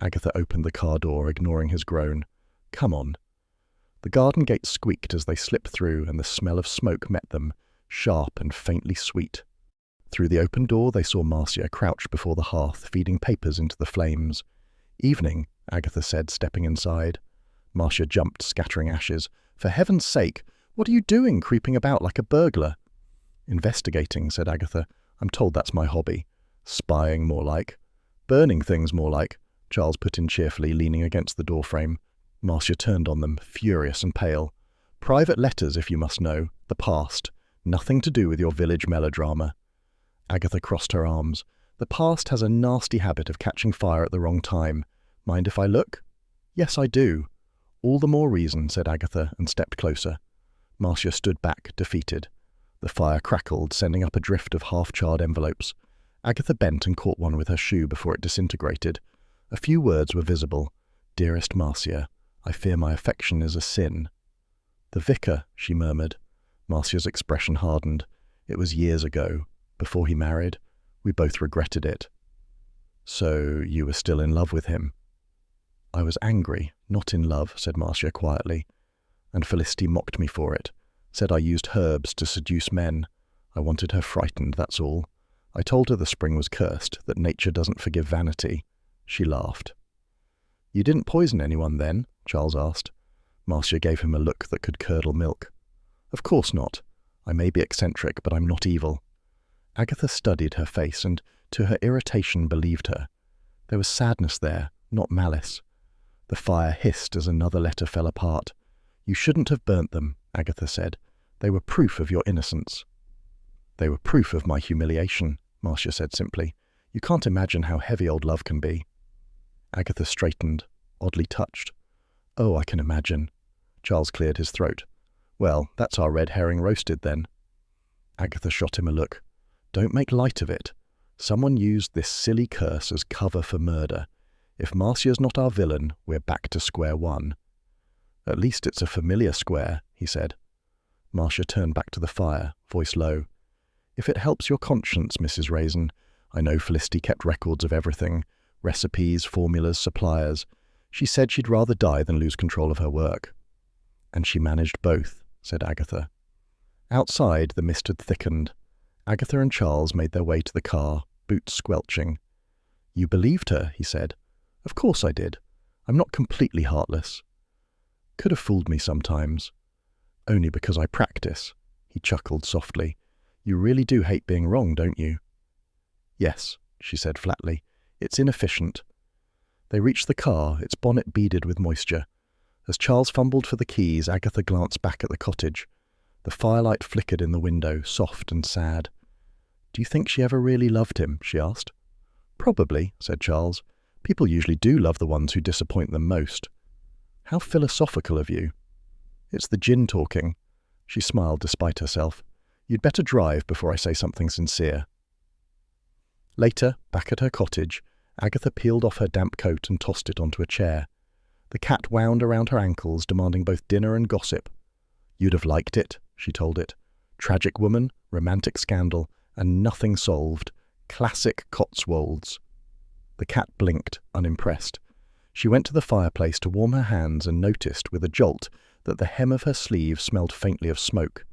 Agatha opened the car door, ignoring his groan. "Come on." The garden gate squeaked as they slipped through, and the smell of smoke met them, sharp and faintly sweet. Through the open door they saw Marcia crouched before the hearth, feeding papers into the flames. "Evening," Agatha said, stepping inside. Marcia jumped, scattering ashes. "For heaven's sake, what are you doing, creeping about like a burglar?" "Investigating," said Agatha. "I'm told that's my hobby." "Spying, more like." "Burning things, more like," Charles put in cheerfully, leaning against the doorframe. Marcia turned on them, furious and pale. "Private letters, if you must know. The past. Nothing to do with your village melodrama." Agatha crossed her arms. "The past has a nasty habit of catching fire at the wrong time. Mind if I look?" "Yes, I do." "All the more reason," said Agatha, and stepped closer. Marcia stood back, defeated. The fire crackled, sending up a drift of half-charred envelopes. Agatha bent and caught one with her shoe before it disintegrated. A few words were visible. "Dearest Marcia, I fear my affection is a sin." "The vicar," she murmured. Marcia's expression hardened. "It was years ago, before he married. We both regretted it." "So you were still in love with him?" "I was angry, not in love," said Marcia quietly. "And Felicity mocked me for it. Said I used herbs to seduce men. I wanted her frightened, that's all. I told her the spring was cursed, that nature doesn't forgive vanity. She laughed." "You didn't poison anyone then?" Charles asked. Marcia gave him a look that could curdle milk. "Of course not. I may be eccentric, but I'm not evil." Agatha studied her face and, to her irritation, believed her. There was sadness there, not malice. The fire hissed as another letter fell apart. "You shouldn't have burnt them," Agatha said. "They were proof of your innocence." "They were proof of my humiliation," Marcia said simply. "You can't imagine how heavy old love can be." Agatha straightened, oddly touched. "Oh, I can imagine." Charles cleared his throat. "Well, that's our red herring roasted, then." Agatha shot him a look. "Don't make light of it. Someone used this silly curse as cover for murder. If Marcia's not our villain, we're back to square one." "At least it's a familiar square," he said. Marcia turned back to the fire, voice low. "If it helps your conscience, Mrs. Raisin, I know Felicity kept records of everything, recipes, formulas, suppliers. She said she'd rather die than lose control of her work." "And she managed both," said Agatha. Outside, the mist had thickened. Agatha and Charles made their way to the car, boots squelching. "You believed her," he said. "Of course I did. I'm not completely heartless." "Could have fooled me sometimes." "Only because I practice." He chuckled softly. "You really do hate being wrong, don't you?" "Yes," she said flatly. "It's inefficient." They reached the car, its bonnet beaded with moisture. As Charles fumbled for the keys, Agatha glanced back at the cottage. The firelight flickered in the window, soft and sad. "Do you think she ever really loved him?" she asked. "Probably," said Charles. "People usually do love the ones who disappoint them most." "How philosophical of you." "It's the gin talking." She smiled despite herself. "You'd better drive before I say something sincere." Later, back at her cottage, Agatha peeled off her damp coat and tossed it onto a chair. The cat wound around her ankles, demanding both dinner and gossip. "You'd have liked it," she told it. "Tragic woman, romantic scandal, and nothing solved. Classic Cotswolds." The cat blinked, unimpressed. She went to the fireplace to warm her hands and noticed, with a jolt, that the hem of her sleeve smelled faintly of smoke.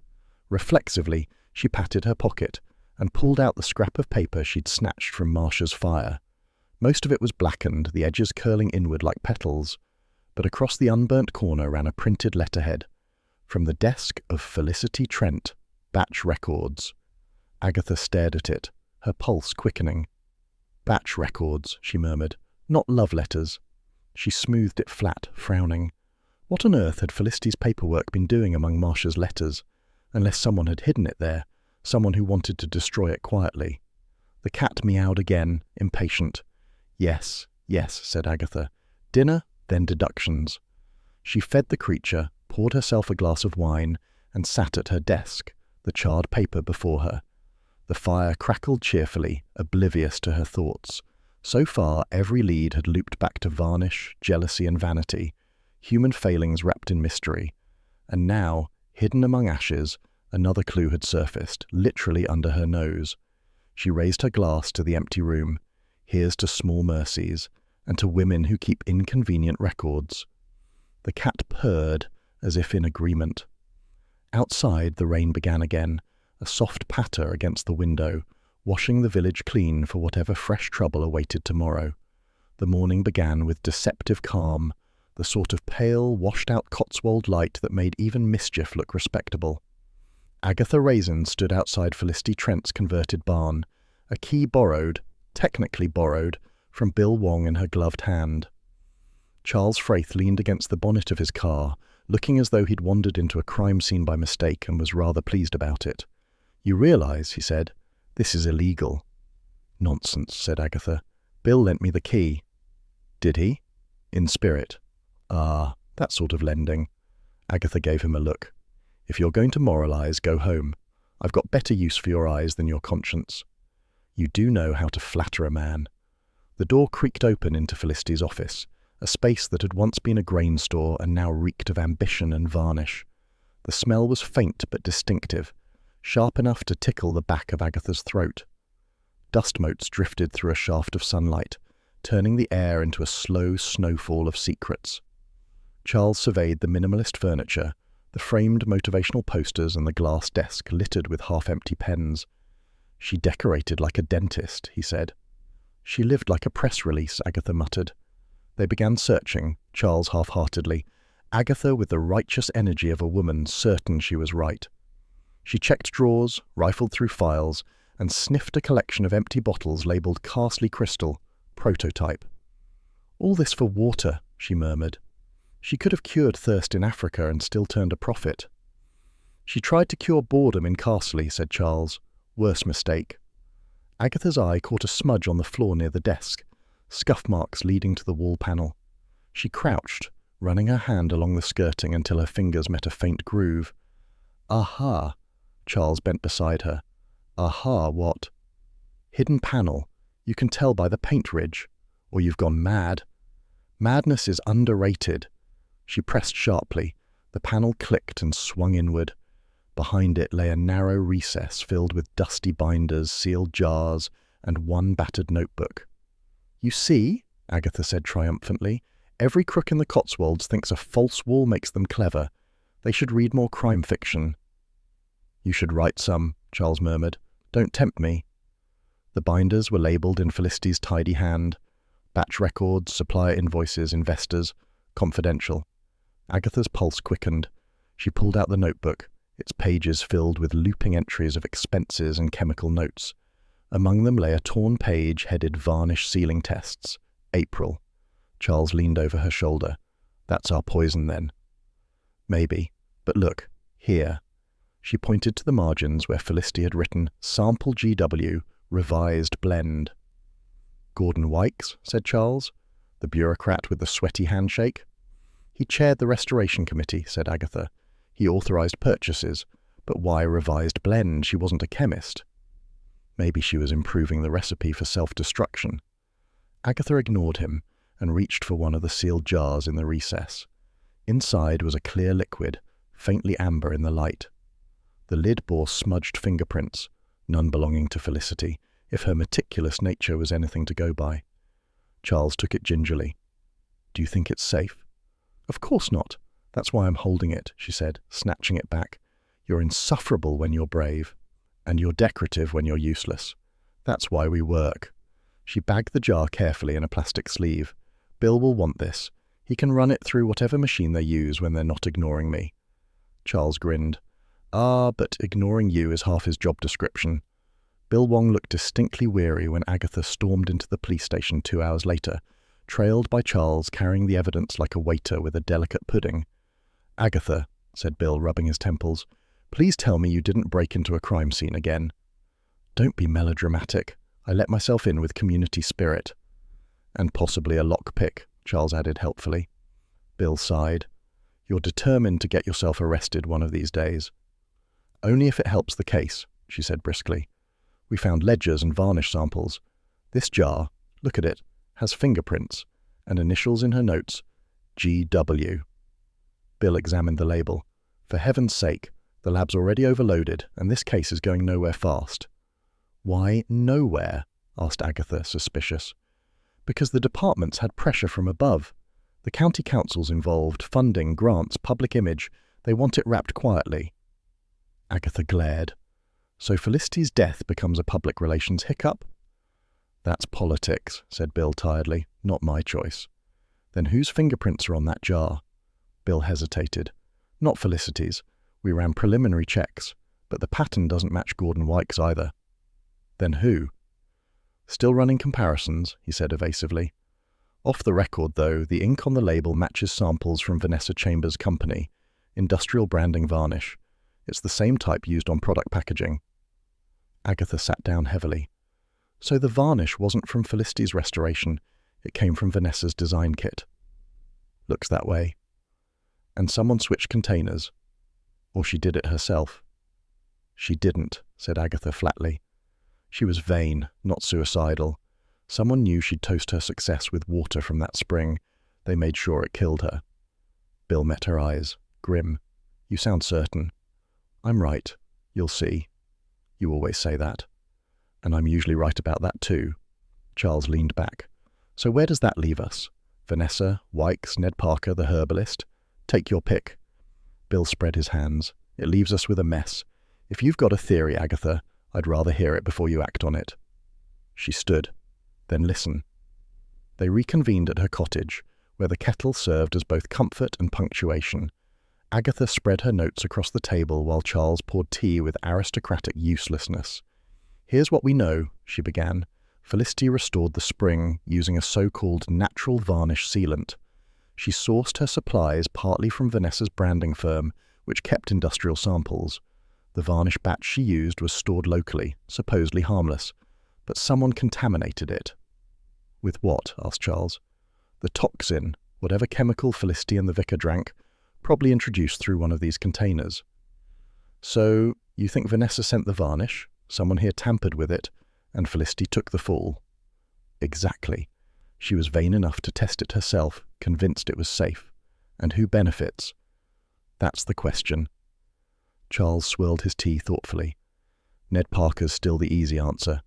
Reflexively, she patted her pocket and pulled out the scrap of paper she'd snatched from Marcia's fire. Most of it was blackened, the edges curling inward like petals, but across the unburnt corner ran a printed letterhead. "From the desk of Felicity Trent, Batch Records." Agatha stared at it, her pulse quickening. "Batch records," she murmured. "Not love letters." She smoothed it flat, frowning. What on earth had Felicity's paperwork been doing among Marcia's letters? Unless someone had hidden it there, someone who wanted to destroy it quietly. The cat meowed again, impatient. "Yes, yes," said Agatha. "Dinner, then deductions." She fed the creature, poured herself a glass of wine, and sat at her desk, the charred paper before her. The fire crackled cheerfully, oblivious to her thoughts. So far, every lead had looped back to varnish, jealousy, and vanity, human failings wrapped in mystery. And now, hidden among ashes, another clue had surfaced, literally under her nose. She raised her glass to the empty room. Here's to small mercies, and to women who keep inconvenient records. The cat purred, as if in agreement. Outside, the rain began again, a soft patter against the window, washing the village clean for whatever fresh trouble awaited tomorrow. The morning began with deceptive calm, the sort of pale, washed-out Cotswold light that made even mischief look respectable. Agatha Raisin stood outside Felicity Trent's converted barn, a key borrowed, technically borrowed, from Bill Wong in her gloved hand. Charles Fraith leaned against the bonnet of his car, looking as though he'd wandered into a crime scene by mistake and was rather pleased about it. "You realize," he said, "this is illegal." "Nonsense," said Agatha. "Bill lent me the key." "Did he?" "In spirit." "Ah, that sort of lending." Agatha gave him a look. "If you're going to moralize, go home. I've got better use for your eyes than your conscience." "You do know how to flatter a man." The door creaked open into Felicity's office, a space that had once been a grain store and now reeked of ambition and varnish. The smell was faint but distinctive, sharp enough to tickle the back of Agatha's throat. Dust motes drifted through a shaft of sunlight, turning the air into a slow snowfall of secrets. Charles surveyed the minimalist furniture, the framed motivational posters and the glass desk littered with half-empty pens. "She decorated like a dentist," he said. "She lived like a press release," Agatha muttered. They began searching, Charles half-heartedly, Agatha with the righteous energy of a woman certain she was right. She checked drawers, rifled through files, and sniffed a collection of empty bottles labelled Carsely Crystal, prototype. "All this for water," she murmured. She could have cured thirst in Africa and still turned a profit. "She tried to cure boredom in Carsely," said Charles. "Worse mistake." Agatha's eye caught a smudge on the floor near the desk, scuff marks leading to the wall panel. She crouched, running her hand along the skirting until her fingers met a faint groove. "Aha!" Charles bent beside her. "Aha, what?" "Hidden panel. You can tell by the paint ridge. Or you've gone mad." "Madness is underrated." She pressed sharply. The panel clicked and swung inward. Behind it lay a narrow recess filled with dusty binders, sealed jars, and one battered notebook. "You see," Agatha said triumphantly, "every crook in the Cotswolds thinks a false wall makes them clever. They should read more crime fiction." "You should write some," Charles murmured. "Don't tempt me." The binders were labelled in Felicity's tidy hand. Batch records, supplier invoices, investors, confidential. Agatha's pulse quickened. She pulled out the notebook, its pages filled with looping entries of expenses and chemical notes. Among them lay a torn page headed Varnish Ceiling Tests. April. Charles leaned over her shoulder. "That's our poison, then." "Maybe. But look, here." She pointed to the margins where Felicity had written Sample GW, Revised Blend. "Gordon Wykes," said Charles, the bureaucrat with the sweaty handshake. "He chaired the Restoration Committee," said Agatha. "He authorised purchases. But why revised blend? She wasn't a chemist." Maybe she was improving the recipe for self-destruction. Agatha ignored him and reached for one of the sealed jars in the recess. Inside was a clear liquid, faintly amber in the light. The lid bore smudged fingerprints, none belonging to Felicity, if her meticulous nature was anything to go by. Charles took it gingerly. "Do you think it's safe?" "Of course not. That's why I'm holding it," she said, snatching it back. "You're insufferable when you're brave, and you're decorative when you're useless. That's why we work." She bagged the jar carefully in a plastic sleeve. "Bill will want this. He can run it through whatever machine they use when they're not ignoring me." Charles grinned. "Ah, but ignoring you is half his job description." Bill Wong looked distinctly weary when Agatha stormed into the police station 2 hours later, trailed by Charles carrying the evidence like a waiter with a delicate pudding. "Agatha," said Bill, rubbing his temples, "please tell me you didn't break into a crime scene again." "Don't be melodramatic. I let myself in with community spirit." "And possibly a lockpick," Charles added helpfully. Bill sighed. "You're determined to get yourself arrested one of these days." "Only if it helps the case," she said briskly. "We found ledgers and varnish samples. This jar, look at it, has fingerprints and initials in her notes, GW." Bill examined the label. "For heaven's sake, the lab's already overloaded, and this case is going nowhere fast." "Why nowhere?" asked Agatha, suspicious. "Because the departments had pressure from above. The county council's involved, funding, grants, public image. They want it wrapped quietly." Agatha glared. "So Felicity's death becomes a public relations hiccup?" "That's politics," said Bill tiredly. "Not my choice." "Then whose fingerprints are on that jar?" Bill hesitated. "Not Felicity's. We ran preliminary checks, but the pattern doesn't match Gordon Wykes either." "Then who?" "Still running comparisons," he said evasively. "Off the record, though, the ink on the label matches samples from Vanessa Chambers' company, Industrial Branding Varnish. It's the same type used on product packaging." Agatha sat down heavily. "So the varnish wasn't from Felicity's restoration. It came from Vanessa's design kit." "Looks that way." "And someone switched containers. Or she did it herself." "She didn't," said Agatha flatly. "She was vain, not suicidal. Someone knew she'd toast her success with water from that spring. They made sure it killed her." Bill met her eyes, grim. "You sound certain." "I'm right. You'll see." "You always say that." "And I'm usually right about that too." Charles leaned back. "So where does that leave us? Vanessa, Wykes, Ned Parker, the herbalist? Take your pick." Bill spread his hands. "It leaves us with a mess. If you've got a theory, Agatha, I'd rather hear it before you act on it." She stood. "Then listen." They reconvened at her cottage, where the kettle served as both comfort and punctuation. Agatha spread her notes across the table while Charles poured tea with aristocratic uselessness. "Here's what we know," she began. "Felicity restored the spring using a so-called natural varnish sealant. She sourced her supplies partly from Vanessa's branding firm, which kept industrial samples. The varnish batch she used was stored locally, supposedly harmless, but someone contaminated it." "With what?" asked Charles. "The toxin, whatever chemical Felicity and the vicar drank, probably introduced through one of these containers." "So, you think Vanessa sent the varnish, someone here tampered with it, and Felicity took the fall?" "Exactly. She was vain enough to test it herself, convinced it was safe. And who benefits?" "That's the question." Charles swirled his tea thoughtfully. Ned Parker's still the easy answer.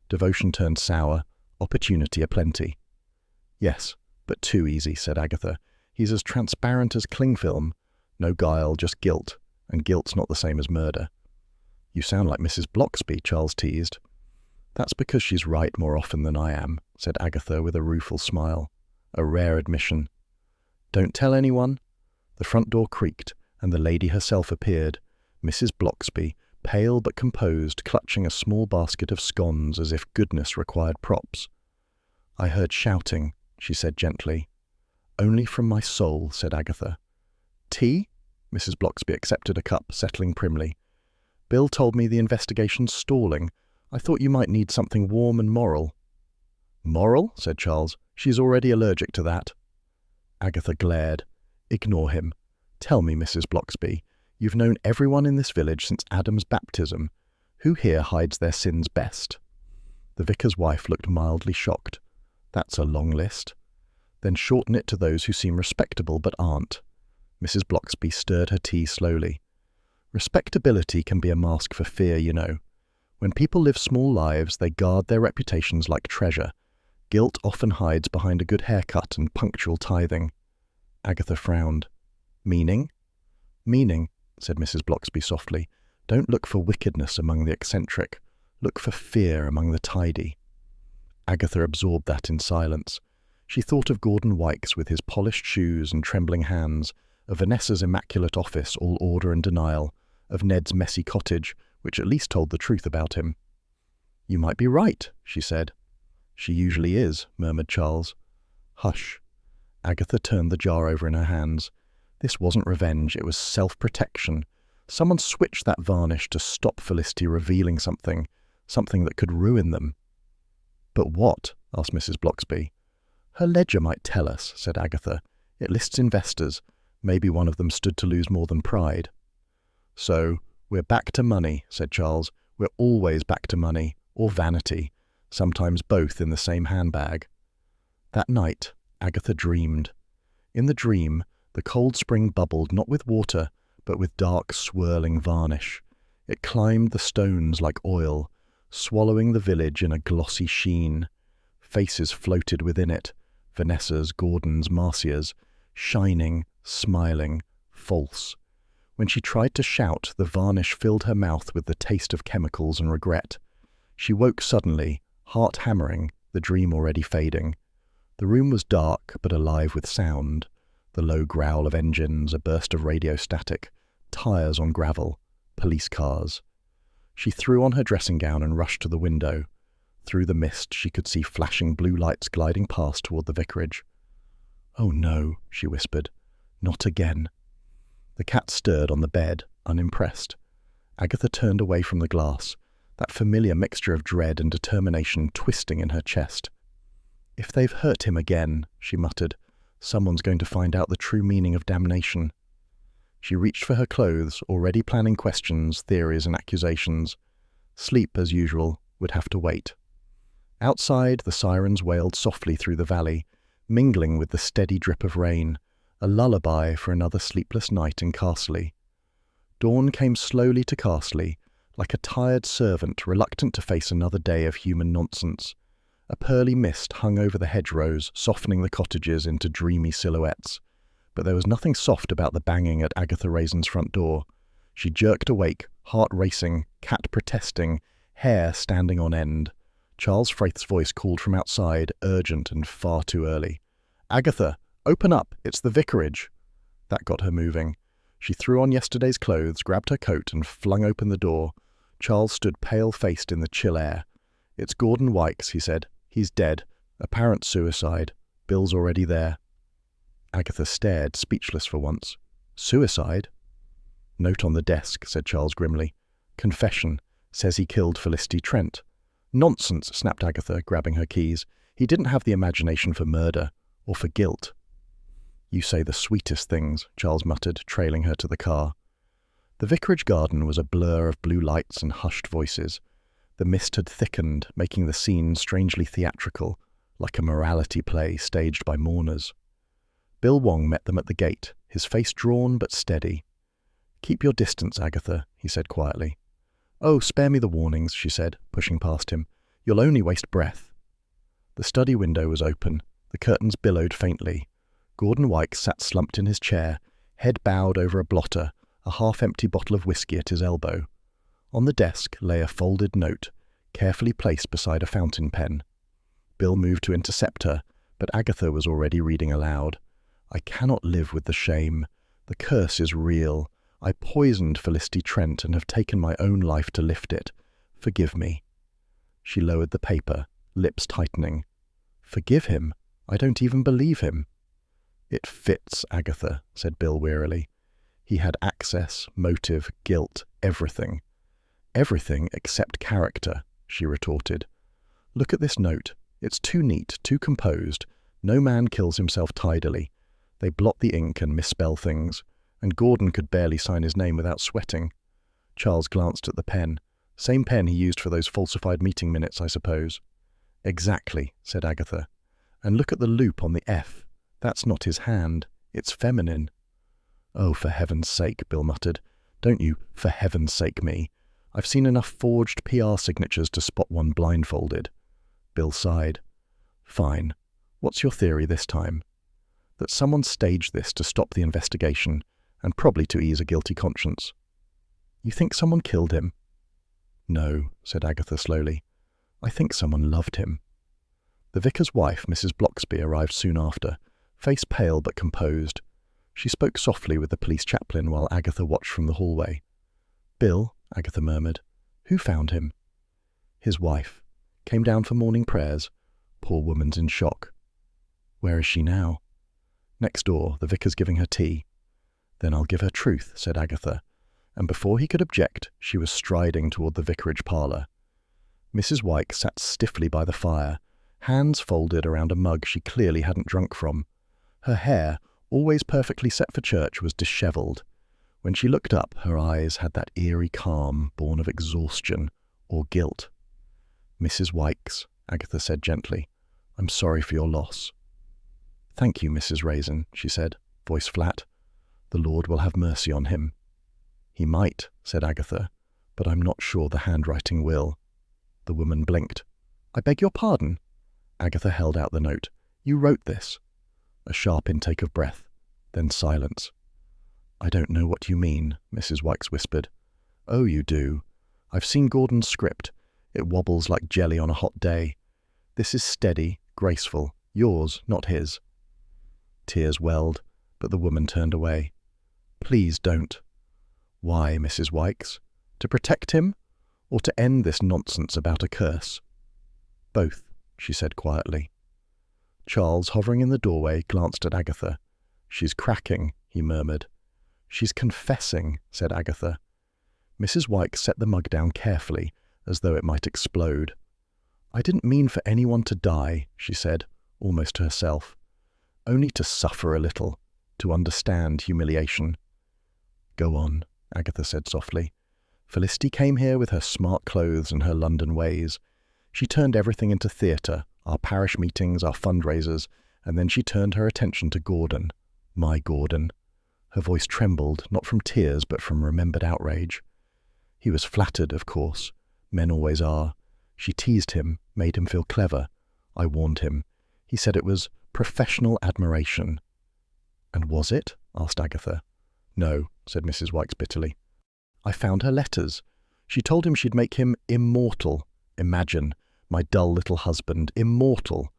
Devotion turned sour, opportunity aplenty. Yes, but too easy, said Agatha. He's as transparent as cling film. No guile, just guilt, and guilt's not the same as murder. You sound like Mrs. Blocksby, Charles teased. That's because she's right more often than I am, said Agatha with a rueful smile. A rare admission. Don't tell anyone. The front door creaked, and the lady herself appeared, Mrs. Blocksby, pale but composed, clutching a small basket of scones as if goodness required props. I heard shouting, she said gently. Only from my soul, said Agatha. Tea? Mrs. Blocksby accepted a cup, settling primly. Bill told me the investigation's stalling. I thought you might need something warm and moral. Moral? Said Charles. She's already allergic to that. Agatha glared. Ignore him. Tell me, Mrs. Blocksby, you've known everyone in this village since Adam's baptism. Who here hides their sins best? The vicar's wife looked mildly shocked. That's a long list. Then shorten it to those who seem respectable but aren't. Mrs. Blocksby stirred her tea slowly. Respectability can be a mask for fear, you know. When people live small lives, they guard their reputations like treasure. Guilt often hides behind a good haircut and punctual tithing. Agatha frowned. Meaning? Meaning, said Mrs. Blocksby softly. Don't look for wickedness among the eccentric. Look for fear among the tidy. Agatha absorbed that in silence. She thought of Gordon Wykes with his polished shoes and trembling hands, of Vanessa's immaculate office, all order and denial, of Ned's messy cottage, which at least told the truth about him. You might be right, she said. She usually is, murmured Charles. Hush. Agatha turned the jar over in her hands. This wasn't revenge, it was self-protection. Someone switched that varnish to stop Felicity revealing something that could ruin them. But what? Asked Mrs. Blocksby. Her ledger might tell us, said Agatha. It lists investors. Maybe one of them stood to lose more than pride. So, we're back to money, said Charles. We're always back to money, or vanity, sometimes both in the same handbag. That night, Agatha dreamed. In the dream, the cold spring bubbled not with water, but with dark, swirling varnish. It climbed the stones like oil, swallowing the village in a glossy sheen. Faces floated within it, Vanessa's, Gordon's, Marcia's, shining, smiling, false. When she tried to shout, the varnish filled her mouth with the taste of chemicals and regret. She woke suddenly, heart hammering, the dream already fading. The room was dark, but alive with sound. The low growl of engines, a burst of radio static, tires on gravel, police cars. She threw on her dressing gown and rushed to the window. Through the mist she could see flashing blue lights gliding past toward the vicarage. Oh no, she whispered. Not again. The cat stirred on the bed, unimpressed. Agatha turned away from the glass, that familiar mixture of dread and determination twisting in her chest. If they've hurt him again, she muttered, someone's going to find out the true meaning of damnation. She reached for her clothes, already planning questions, theories, and accusations. Sleep, as usual, would have to wait. Outside, the sirens wailed softly through the valley, mingling with the steady drip of rain, a lullaby for another sleepless night in Carsely. Dawn came slowly to Carsely, like a tired servant reluctant to face another day of human nonsense. A pearly mist hung over the hedgerows, softening the cottages into dreamy silhouettes. But there was nothing soft about the banging at Agatha Raisin's front door. She jerked awake, heart racing, cat protesting, hair standing on end. Charles Frayth's voice called from outside, urgent and far too early. Agatha, open up, it's the vicarage. That got her moving. She threw on yesterday's clothes, grabbed her coat and flung open the door. Charles stood pale-faced in the chill air. It's Gordon Wykes, he said. He's dead. Apparent suicide. Bill's already there. Agatha stared, speechless for once. Suicide? Note on the desk, said Charles grimly. Confession. Says he killed Felicity Trent. Nonsense, snapped Agatha, grabbing her keys. He didn't have the imagination for murder, or for guilt. You say the sweetest things, Charles muttered, trailing her to the car. The vicarage garden was a blur of blue lights and hushed voices. The mist had thickened, making the scene strangely theatrical, like a morality play staged by mourners. Bill Wong met them at the gate, his face drawn but steady. "Keep your distance, Agatha," he said quietly. "Oh, spare me the warnings," she said, pushing past him. "You'll only waste breath." The study window was open. The curtains billowed faintly. Gordon Wykes sat slumped in his chair, head bowed over a blotter, a half-empty bottle of whiskey at his elbow. On the desk lay a folded note, carefully placed beside a fountain pen. Bill moved to intercept her, but Agatha was already reading aloud. "I cannot live with the shame. The curse is real. I poisoned Felicity Trent and have taken my own life to lift it. Forgive me." She lowered the paper, lips tightening. "Forgive him? I don't even believe him." "It fits, Agatha," said Bill wearily. "He had access, motive, guilt, everything." "Everything except character," she retorted. "Look at this note. It's too neat, too composed. No man kills himself tidily. They blot the ink and misspell things, and Gordon could barely sign his name without sweating." Charles glanced at the pen. "Same pen he used for those falsified meeting minutes, I suppose." "Exactly," said Agatha. "And look at the loop on the F. That's not his hand. It's feminine." "Oh, for heaven's sake," Bill muttered. "Don't you, for heaven's sake, me. I've seen enough forged PR signatures to spot one blindfolded." Bill sighed. "Fine. What's your theory this time?" "That someone staged this to stop the investigation, and probably to ease a guilty conscience." "You think someone killed him?" "No," said Agatha slowly. "I think someone loved him." The vicar's wife, Mrs. Bloxby, arrived soon after, face pale but composed. She spoke softly with the police chaplain while Agatha watched from the hallway. "Bill," Agatha murmured, "who found him?" "His wife. Came down for morning prayers. Poor woman's in shock." "Where is she now?" "Next door. The vicar's giving her tea." "Then I'll give her truth," said Agatha, and before he could object, she was striding toward the vicarage parlour. Mrs. Wykes sat stiffly by the fire, hands folded around a mug she clearly hadn't drunk from. Her hair, always perfectly set for church, was dishevelled. When she looked up, her eyes had that eerie calm born of exhaustion or guilt. "Mrs. Wykes," Agatha said gently, "I'm sorry for your loss." "Thank you, Mrs. Raisin," she said, voice flat. "The Lord will have mercy on him." "He might," said Agatha, "but I'm not sure the handwriting will." The woman blinked. "I beg your pardon?" Agatha held out the note. "You wrote this?" A sharp intake of breath, then silence. "I don't know what you mean," Mrs. Wykes whispered. "Oh, you do. I've seen Gordon's script. It wobbles like jelly on a hot day. This is steady, graceful. Yours, not his." Tears welled, but the woman turned away. "Please don't." "Why, Mrs. Wykes? To protect him? Or to end this nonsense about a curse?" "Both," she said quietly. Charles, hovering in the doorway, glanced at Agatha. "She's cracking," he murmured. "She's confessing," said Agatha. Mrs. Wykes set the mug down carefully, as though it might explode. "I didn't mean for anyone to die," she said, almost to herself. "Only to suffer a little, to understand humiliation." "Go on," Agatha said softly. "Felicity came here with her smart clothes and her London ways. She turned everything into theatre, our parish meetings, our fundraisers, and then she turned her attention to Gordon. My Gordon." Her voice trembled, not from tears but from remembered outrage. "He was flattered, of course. Men always are. She teased him, made him feel clever. I warned him. He said it was professional admiration." "And was it?" asked Agatha. "No," said Mrs. Wykes bitterly. "I found her letters. She told him she'd make him immortal. Imagine, my dull little husband, immortal."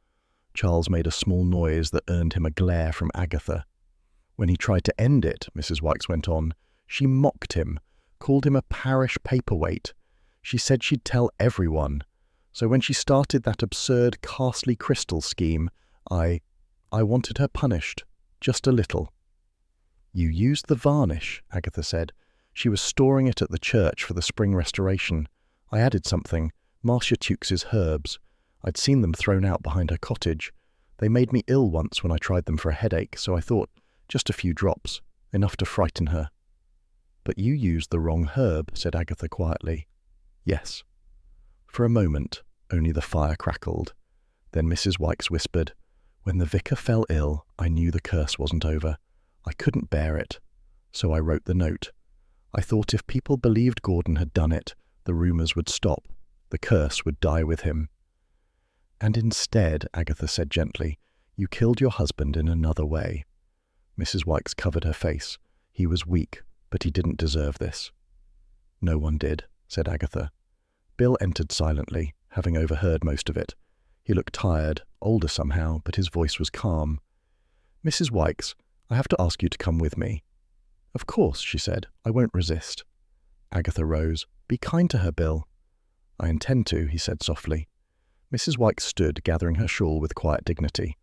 Charles made a small noise that earned him a glare from Agatha. "When he tried to end it," Mrs. Wykes went on, "she mocked him, called him a parish paperweight. She said she'd tell everyone. So when she started that absurd Carsely crystal scheme, I wanted her punished. Just a little." "You used the varnish," Agatha said. "She was storing it at the church for the spring restoration. I added something, Marcia Tukes's herbs. I'd seen them thrown out behind her cottage. They made me ill once when I tried them for a headache, so I thought, just a few drops, enough to frighten her." "But you used the wrong herb," said Agatha quietly. "Yes." For a moment, only the fire crackled. Then Mrs. Wykes whispered, "When the vicar fell ill, I knew the curse wasn't over. I couldn't bear it. So I wrote the note. I thought if people believed Gordon had done it, the rumours would stop. The curse would die with him. And instead, Agatha said gently, you killed your husband in another way. Mrs. Wykes covered her face. He was weak, but he didn't deserve this. No one did, said Agatha. Bill entered silently, having overheard most of it. He looked tired, older somehow, but his voice was calm. Mrs. Wykes, I have to ask you to come with me. Of course, she said. I won't resist. Agatha rose. Be kind to her, Bill. I intend to, he said softly. Mrs. Wykes stood, gathering her shawl with quiet dignity.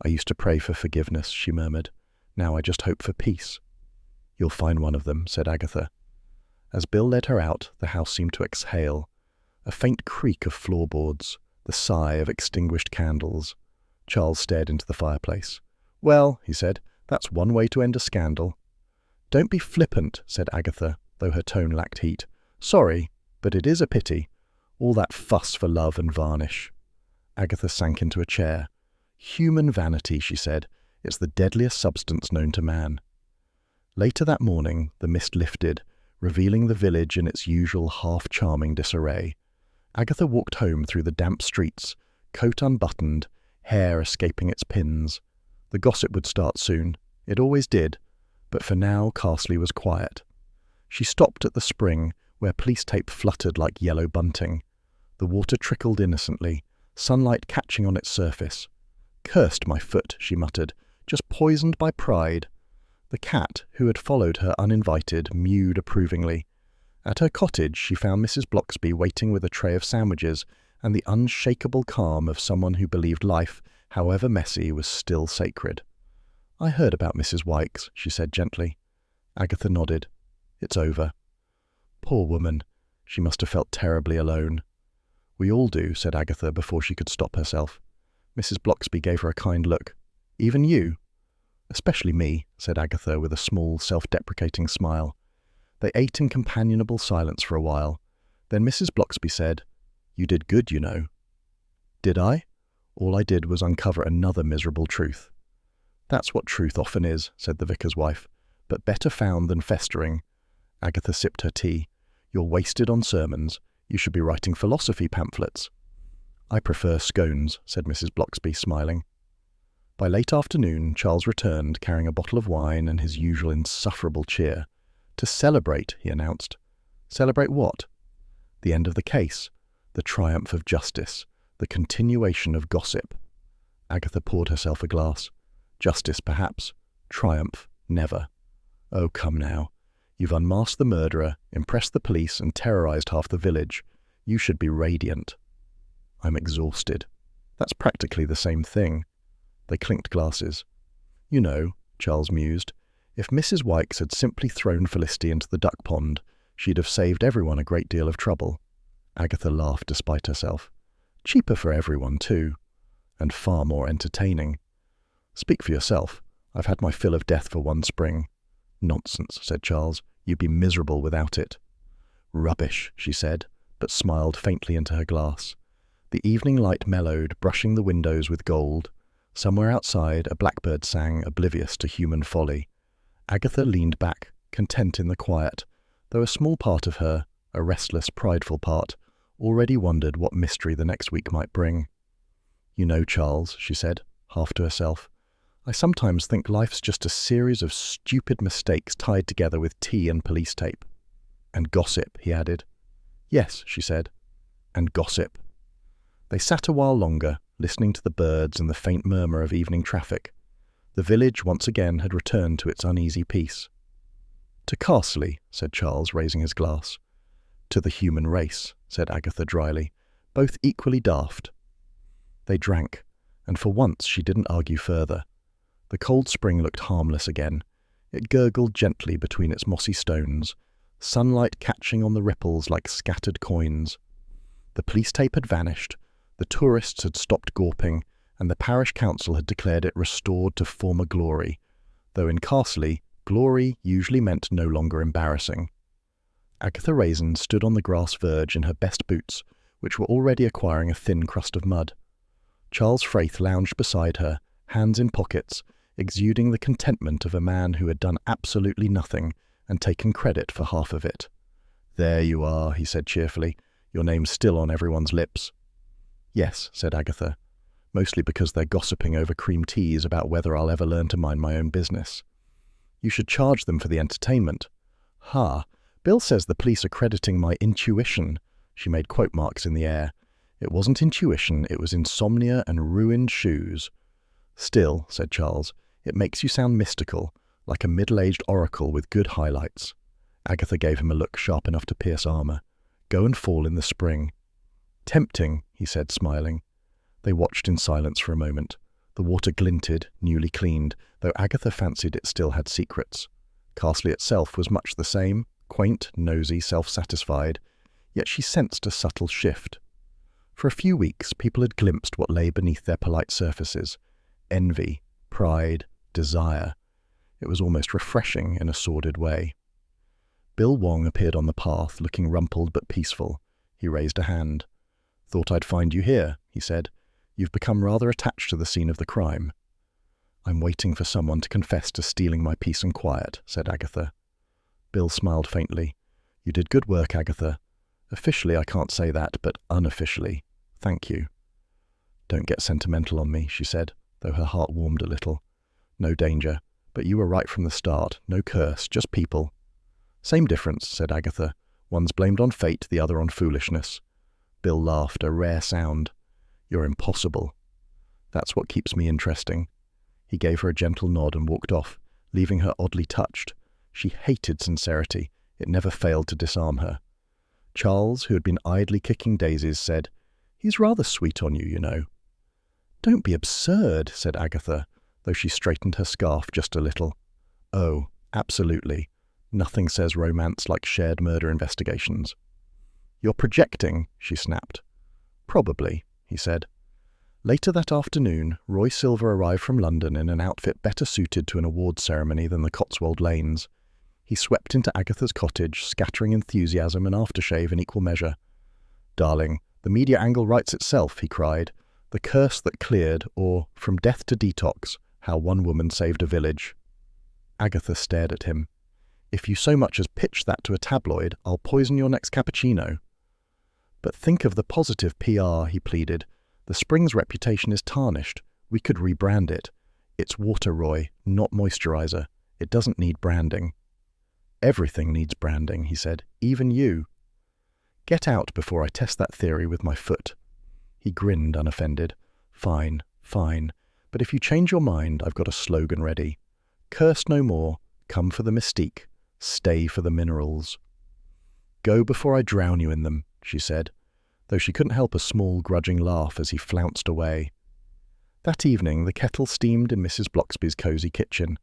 I used to pray for forgiveness, she murmured. Now I just hope for peace. You'll find one of them, said Agatha. As Bill led her out, the house seemed to exhale. A faint creak of floorboards, the sigh of extinguished candles. Charles stared into the fireplace. Well, he said, that's one way to end a scandal. Don't be flippant, said Agatha, though her tone lacked heat. Sorry, but it is a pity. All that fuss for love and varnish. Agatha sank into a chair. Human vanity, she said. It's the deadliest substance known to man. Later that morning, the mist lifted, revealing the village in its usual half-charming disarray. Agatha walked home through the damp streets, coat unbuttoned, hair escaping its pins. The gossip would start soon. It always did. But for now, Carsely was quiet. She stopped at the spring, where police tape fluttered like yellow bunting. The water trickled innocently, sunlight catching on its surface. Cursed my foot, she muttered, just poisoned by pride. The cat, who had followed her uninvited, mewed approvingly. At her cottage she found Mrs. Bloxby waiting with a tray of sandwiches and the unshakable calm of someone who believed life, however messy, was still sacred. I heard about Mrs. Wykes, she said gently. Agatha nodded. It's over. Poor woman. She must have felt terribly alone. We all do, said Agatha before she could stop herself. Mrs. Bloxby gave her a kind look. Even you? Especially me, said Agatha with a small, self-deprecating smile. They ate in companionable silence for a while. Then Mrs. Bloxby said, You did good, you know. Did I? All I did was uncover another miserable truth. That's what truth often is, said the vicar's wife, but better found than festering. Agatha sipped her tea. You're wasted on sermons. You should be writing philosophy pamphlets. I prefer scones, said Mrs. Bloxby, smiling. By late afternoon, Charles returned, carrying a bottle of wine and his usual insufferable cheer. To celebrate, he announced. Celebrate what? The end of the case, the triumph of justice, the continuation of gossip. Agatha poured herself a glass. Justice, perhaps. Triumph, never. Oh, come now. You've unmasked the murderer, impressed the police, and terrorized half the village. You should be radiant. I'm exhausted. That's practically the same thing. They clinked glasses. You know, Charles mused, if Mrs. Wykes had simply thrown Felicity into the duck pond, she'd have saved everyone a great deal of trouble. Agatha laughed despite herself. Cheaper for everyone, too. And far more entertaining. Speak for yourself. I've had my fill of death for one spring. Nonsense, said Charles. You'd be miserable without it. Rubbish, she said, but smiled faintly into her glass. The evening light mellowed, brushing the windows with gold. Somewhere outside, a blackbird sang, oblivious to human folly. Agatha leaned back, content in the quiet, though a small part of her, a restless, prideful part, already wondered what mystery the next week might bring. You know, Charles, she said, half to herself, I sometimes think life's just a series of stupid mistakes tied together with tea and police tape. And gossip, he added. Yes, she said, and gossip. They sat a while longer, listening to the birds and the faint murmur of evening traffic. The village once again had returned to its uneasy peace. To Carsely, said Charles, raising his glass. To the human race, said Agatha dryly, both equally daft. They drank, and for once she didn't argue further. The cold spring looked harmless again. It gurgled gently between its mossy stones, sunlight catching on the ripples like scattered coins. The police tape had vanished, the tourists had stopped gawping, and the parish council had declared it restored to former glory, though in Carsely, glory usually meant no longer embarrassing. Agatha Raisin stood on the grass verge in her best boots, which were already acquiring a thin crust of mud. Charles Frayth lounged beside her, hands in pockets, exuding the contentment of a man who had done absolutely nothing and taken credit for half of it. "There you are," he said cheerfully. "Your name's still on everyone's lips." "Yes," said Agatha, "mostly because they're gossiping over cream teas about whether I'll ever learn to mind my own business." "You should charge them for the entertainment." "Ha! Bill says the police are crediting my intuition." She made quote marks in the air. "It wasn't intuition, it was insomnia and ruined shoes." "Still," said Charles, "it makes you sound mystical, like a middle-aged oracle with good highlights." Agatha gave him a look sharp enough to pierce armour. "Go and fall in the spring." "Tempting," he said, smiling. They watched in silence for a moment. The water glinted, newly cleaned, though Agatha fancied it still had secrets. Carsely itself was much the same, quaint, nosy, self-satisfied, yet she sensed a subtle shift. For a few weeks, people had glimpsed what lay beneath their polite surfaces: envy, pride, desire. It was almost refreshing in a sordid way. Bill Wong appeared on the path, looking rumpled but peaceful. He raised a hand. "Thought I'd find you here," he said. "You've become rather attached to the scene of the crime." "I'm waiting for someone to confess to stealing my peace and quiet," said Agatha. Bill smiled faintly. "You did good work, Agatha. Officially I can't say that, but unofficially, thank you." "Don't get sentimental on me," she said, though her heart warmed a little. "No danger, but you were right from the start. No curse, just people." "Same difference," said Agatha. "One's blamed on fate, the other on foolishness." Bill laughed, a rare sound. "You're impossible." "That's what keeps me interesting." He gave her a gentle nod and walked off, leaving her oddly touched. She hated sincerity. It never failed to disarm her. Charles, who had been idly kicking daisies, said, "He's rather sweet on you, you know." "Don't be absurd," said Agatha, though she straightened her scarf just a little. "Oh, absolutely. Nothing says romance like shared murder investigations." "You're projecting," she snapped. "Probably," he said. Later that afternoon, Roy Silver arrived from London in an outfit better suited to an awards ceremony than the Cotswold lanes. He swept into Agatha's cottage, scattering enthusiasm and aftershave in equal measure. "Darling, the media angle writes itself," he cried. "The curse that cleared, or from death to detox, how one woman saved a village." Agatha stared at him. "If you so much as pitch that to a tabloid, I'll poison your next cappuccino." "But think of the positive PR," he pleaded. "The spring's reputation is tarnished. We could rebrand it. It's water, Roy, not moisturizer. It doesn't need branding." "Everything needs branding," he said. "Even you." "Get out before I test that theory with my foot." He grinned, unoffended. "Fine, fine. But if you change your mind, I've got a slogan ready. Curse no more. Come for the mystique. Stay for the minerals." "Go before I drown you in them," she said, though she couldn't help a small, grudging laugh as he flounced away. That evening, the kettle steamed in Mrs. Bloxby's cosy kitchen.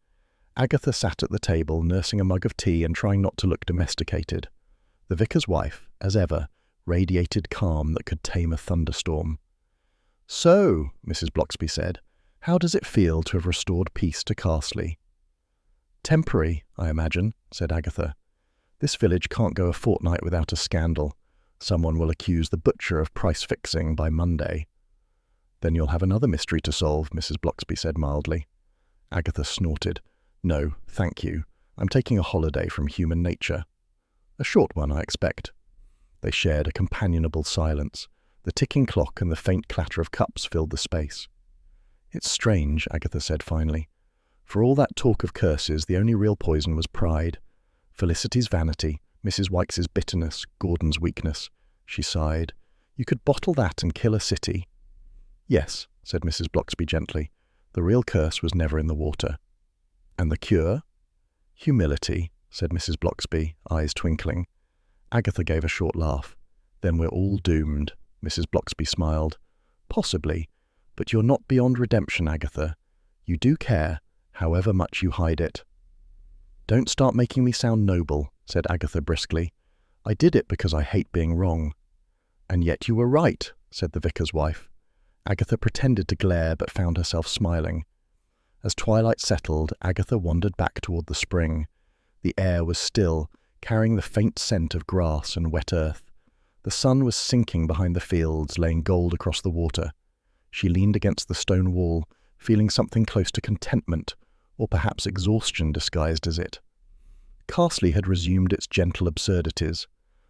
Agatha sat at the table, nursing a mug of tea and trying not to look domesticated. The vicar's wife, as ever, radiated calm that could tame a thunderstorm. "So," Mrs. Bloxby said, "how does it feel to have restored peace to Carsely?" "Temporary, I imagine," said Agatha. "This village can't go a fortnight without a scandal. Someone will accuse the butcher of price-fixing by Monday." "Then you'll have another mystery to solve," Mrs. Bloxby said mildly. Agatha snorted. "No, thank you. I'm taking a holiday from human nature." "A short one, I expect." They shared a companionable silence. The ticking clock and the faint clatter of cups filled the space. "It's strange," Agatha said finally. "For all that talk of curses, the only real poison was pride. Felicity's vanity, Mrs. Wykes's bitterness, Gordon's weakness." She sighed. "You could bottle that and kill a city." "Yes," said Mrs. Bloxby gently. "The real curse was never in the water." "And the cure?" "Humility," said Mrs. Bloxby, eyes twinkling. Agatha gave a short laugh. "Then we're all doomed." Mrs. Bloxby smiled. "Possibly, but you're not beyond redemption, Agatha. You do care, however much you hide it." "Don't start making me sound noble," said Agatha briskly. "I did it because I hate being wrong." "And yet you were right," said the vicar's wife. Agatha pretended to glare but found herself smiling. As twilight settled, Agatha wandered back toward the spring. The air was still, carrying the faint scent of grass and wet earth. The sun was sinking behind the fields, laying gold across the water. She leaned against the stone wall, feeling something close to contentment, or perhaps exhaustion disguised as it. Carsely had resumed its gentle absurdities.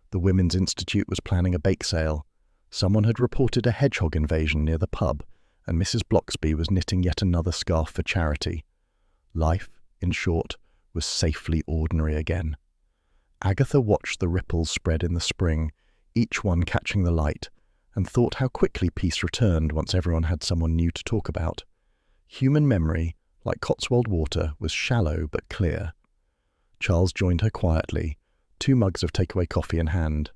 The Women's Institute was planning a bake sale. Someone had reported a hedgehog invasion near the pub, and Mrs. Bloxby was knitting yet another scarf for charity. Life, in short, was safely ordinary again. Agatha watched the ripples spread in the spring, each one catching the light, and thought how quickly peace returned once everyone had someone new to talk about. Human memory, like Cotswold water, was shallow but clear. Charles joined her quietly, 2 mugs of takeaway coffee in hand.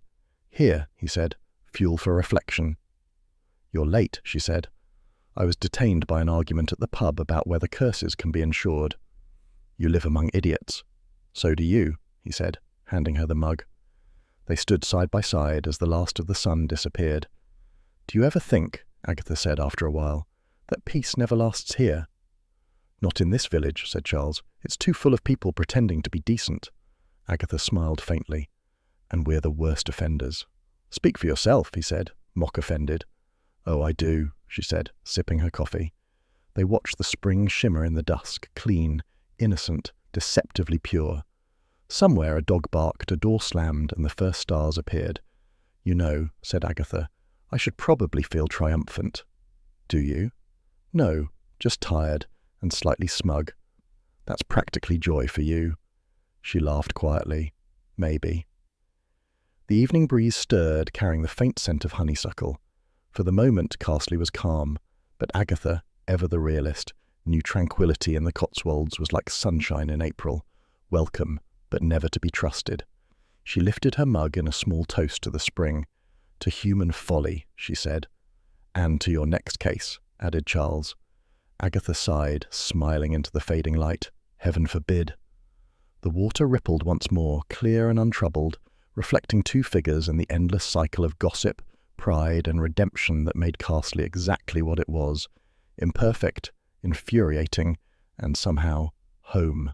"Here," he said, "fuel for reflection." "You're late," she said. "I was detained by an argument at the pub about whether curses can be insured." "You live among idiots." "So do you," he said, handing her the mug. They stood side by side as the last of the sun disappeared. "Do you ever think," Agatha said after a while, "that peace never lasts here?" "Not in this village," said Charles. "It's too full of people pretending to be decent." Agatha smiled faintly. "And we're the worst offenders." "Speak for yourself," he said, mock offended. "Oh, I do," she said, sipping her coffee. They watched the spring shimmer in the dusk, clean, innocent, deceptively pure. Somewhere a dog barked, a door slammed, and the first stars appeared. "You know," said Agatha, "I should probably feel triumphant." "Do you?" "No, just tired and slightly smug. That's practically joy for you." She laughed quietly. "Maybe." The evening breeze stirred, carrying the faint scent of honeysuckle. For the moment, Carsely was calm, but Agatha, ever the realist, knew tranquility in the Cotswolds was like sunshine in April, welcome, but never to be trusted. She lifted her mug in a small toast to the spring. "To human folly," she said. "And to your next case," added Charles. Agatha sighed, smiling into the fading light. "Heaven forbid." The water rippled once more, clear and untroubled, reflecting 2 figures in the endless cycle of gossip, pride, and redemption that made Carsely exactly what it was: imperfect, infuriating, and somehow home.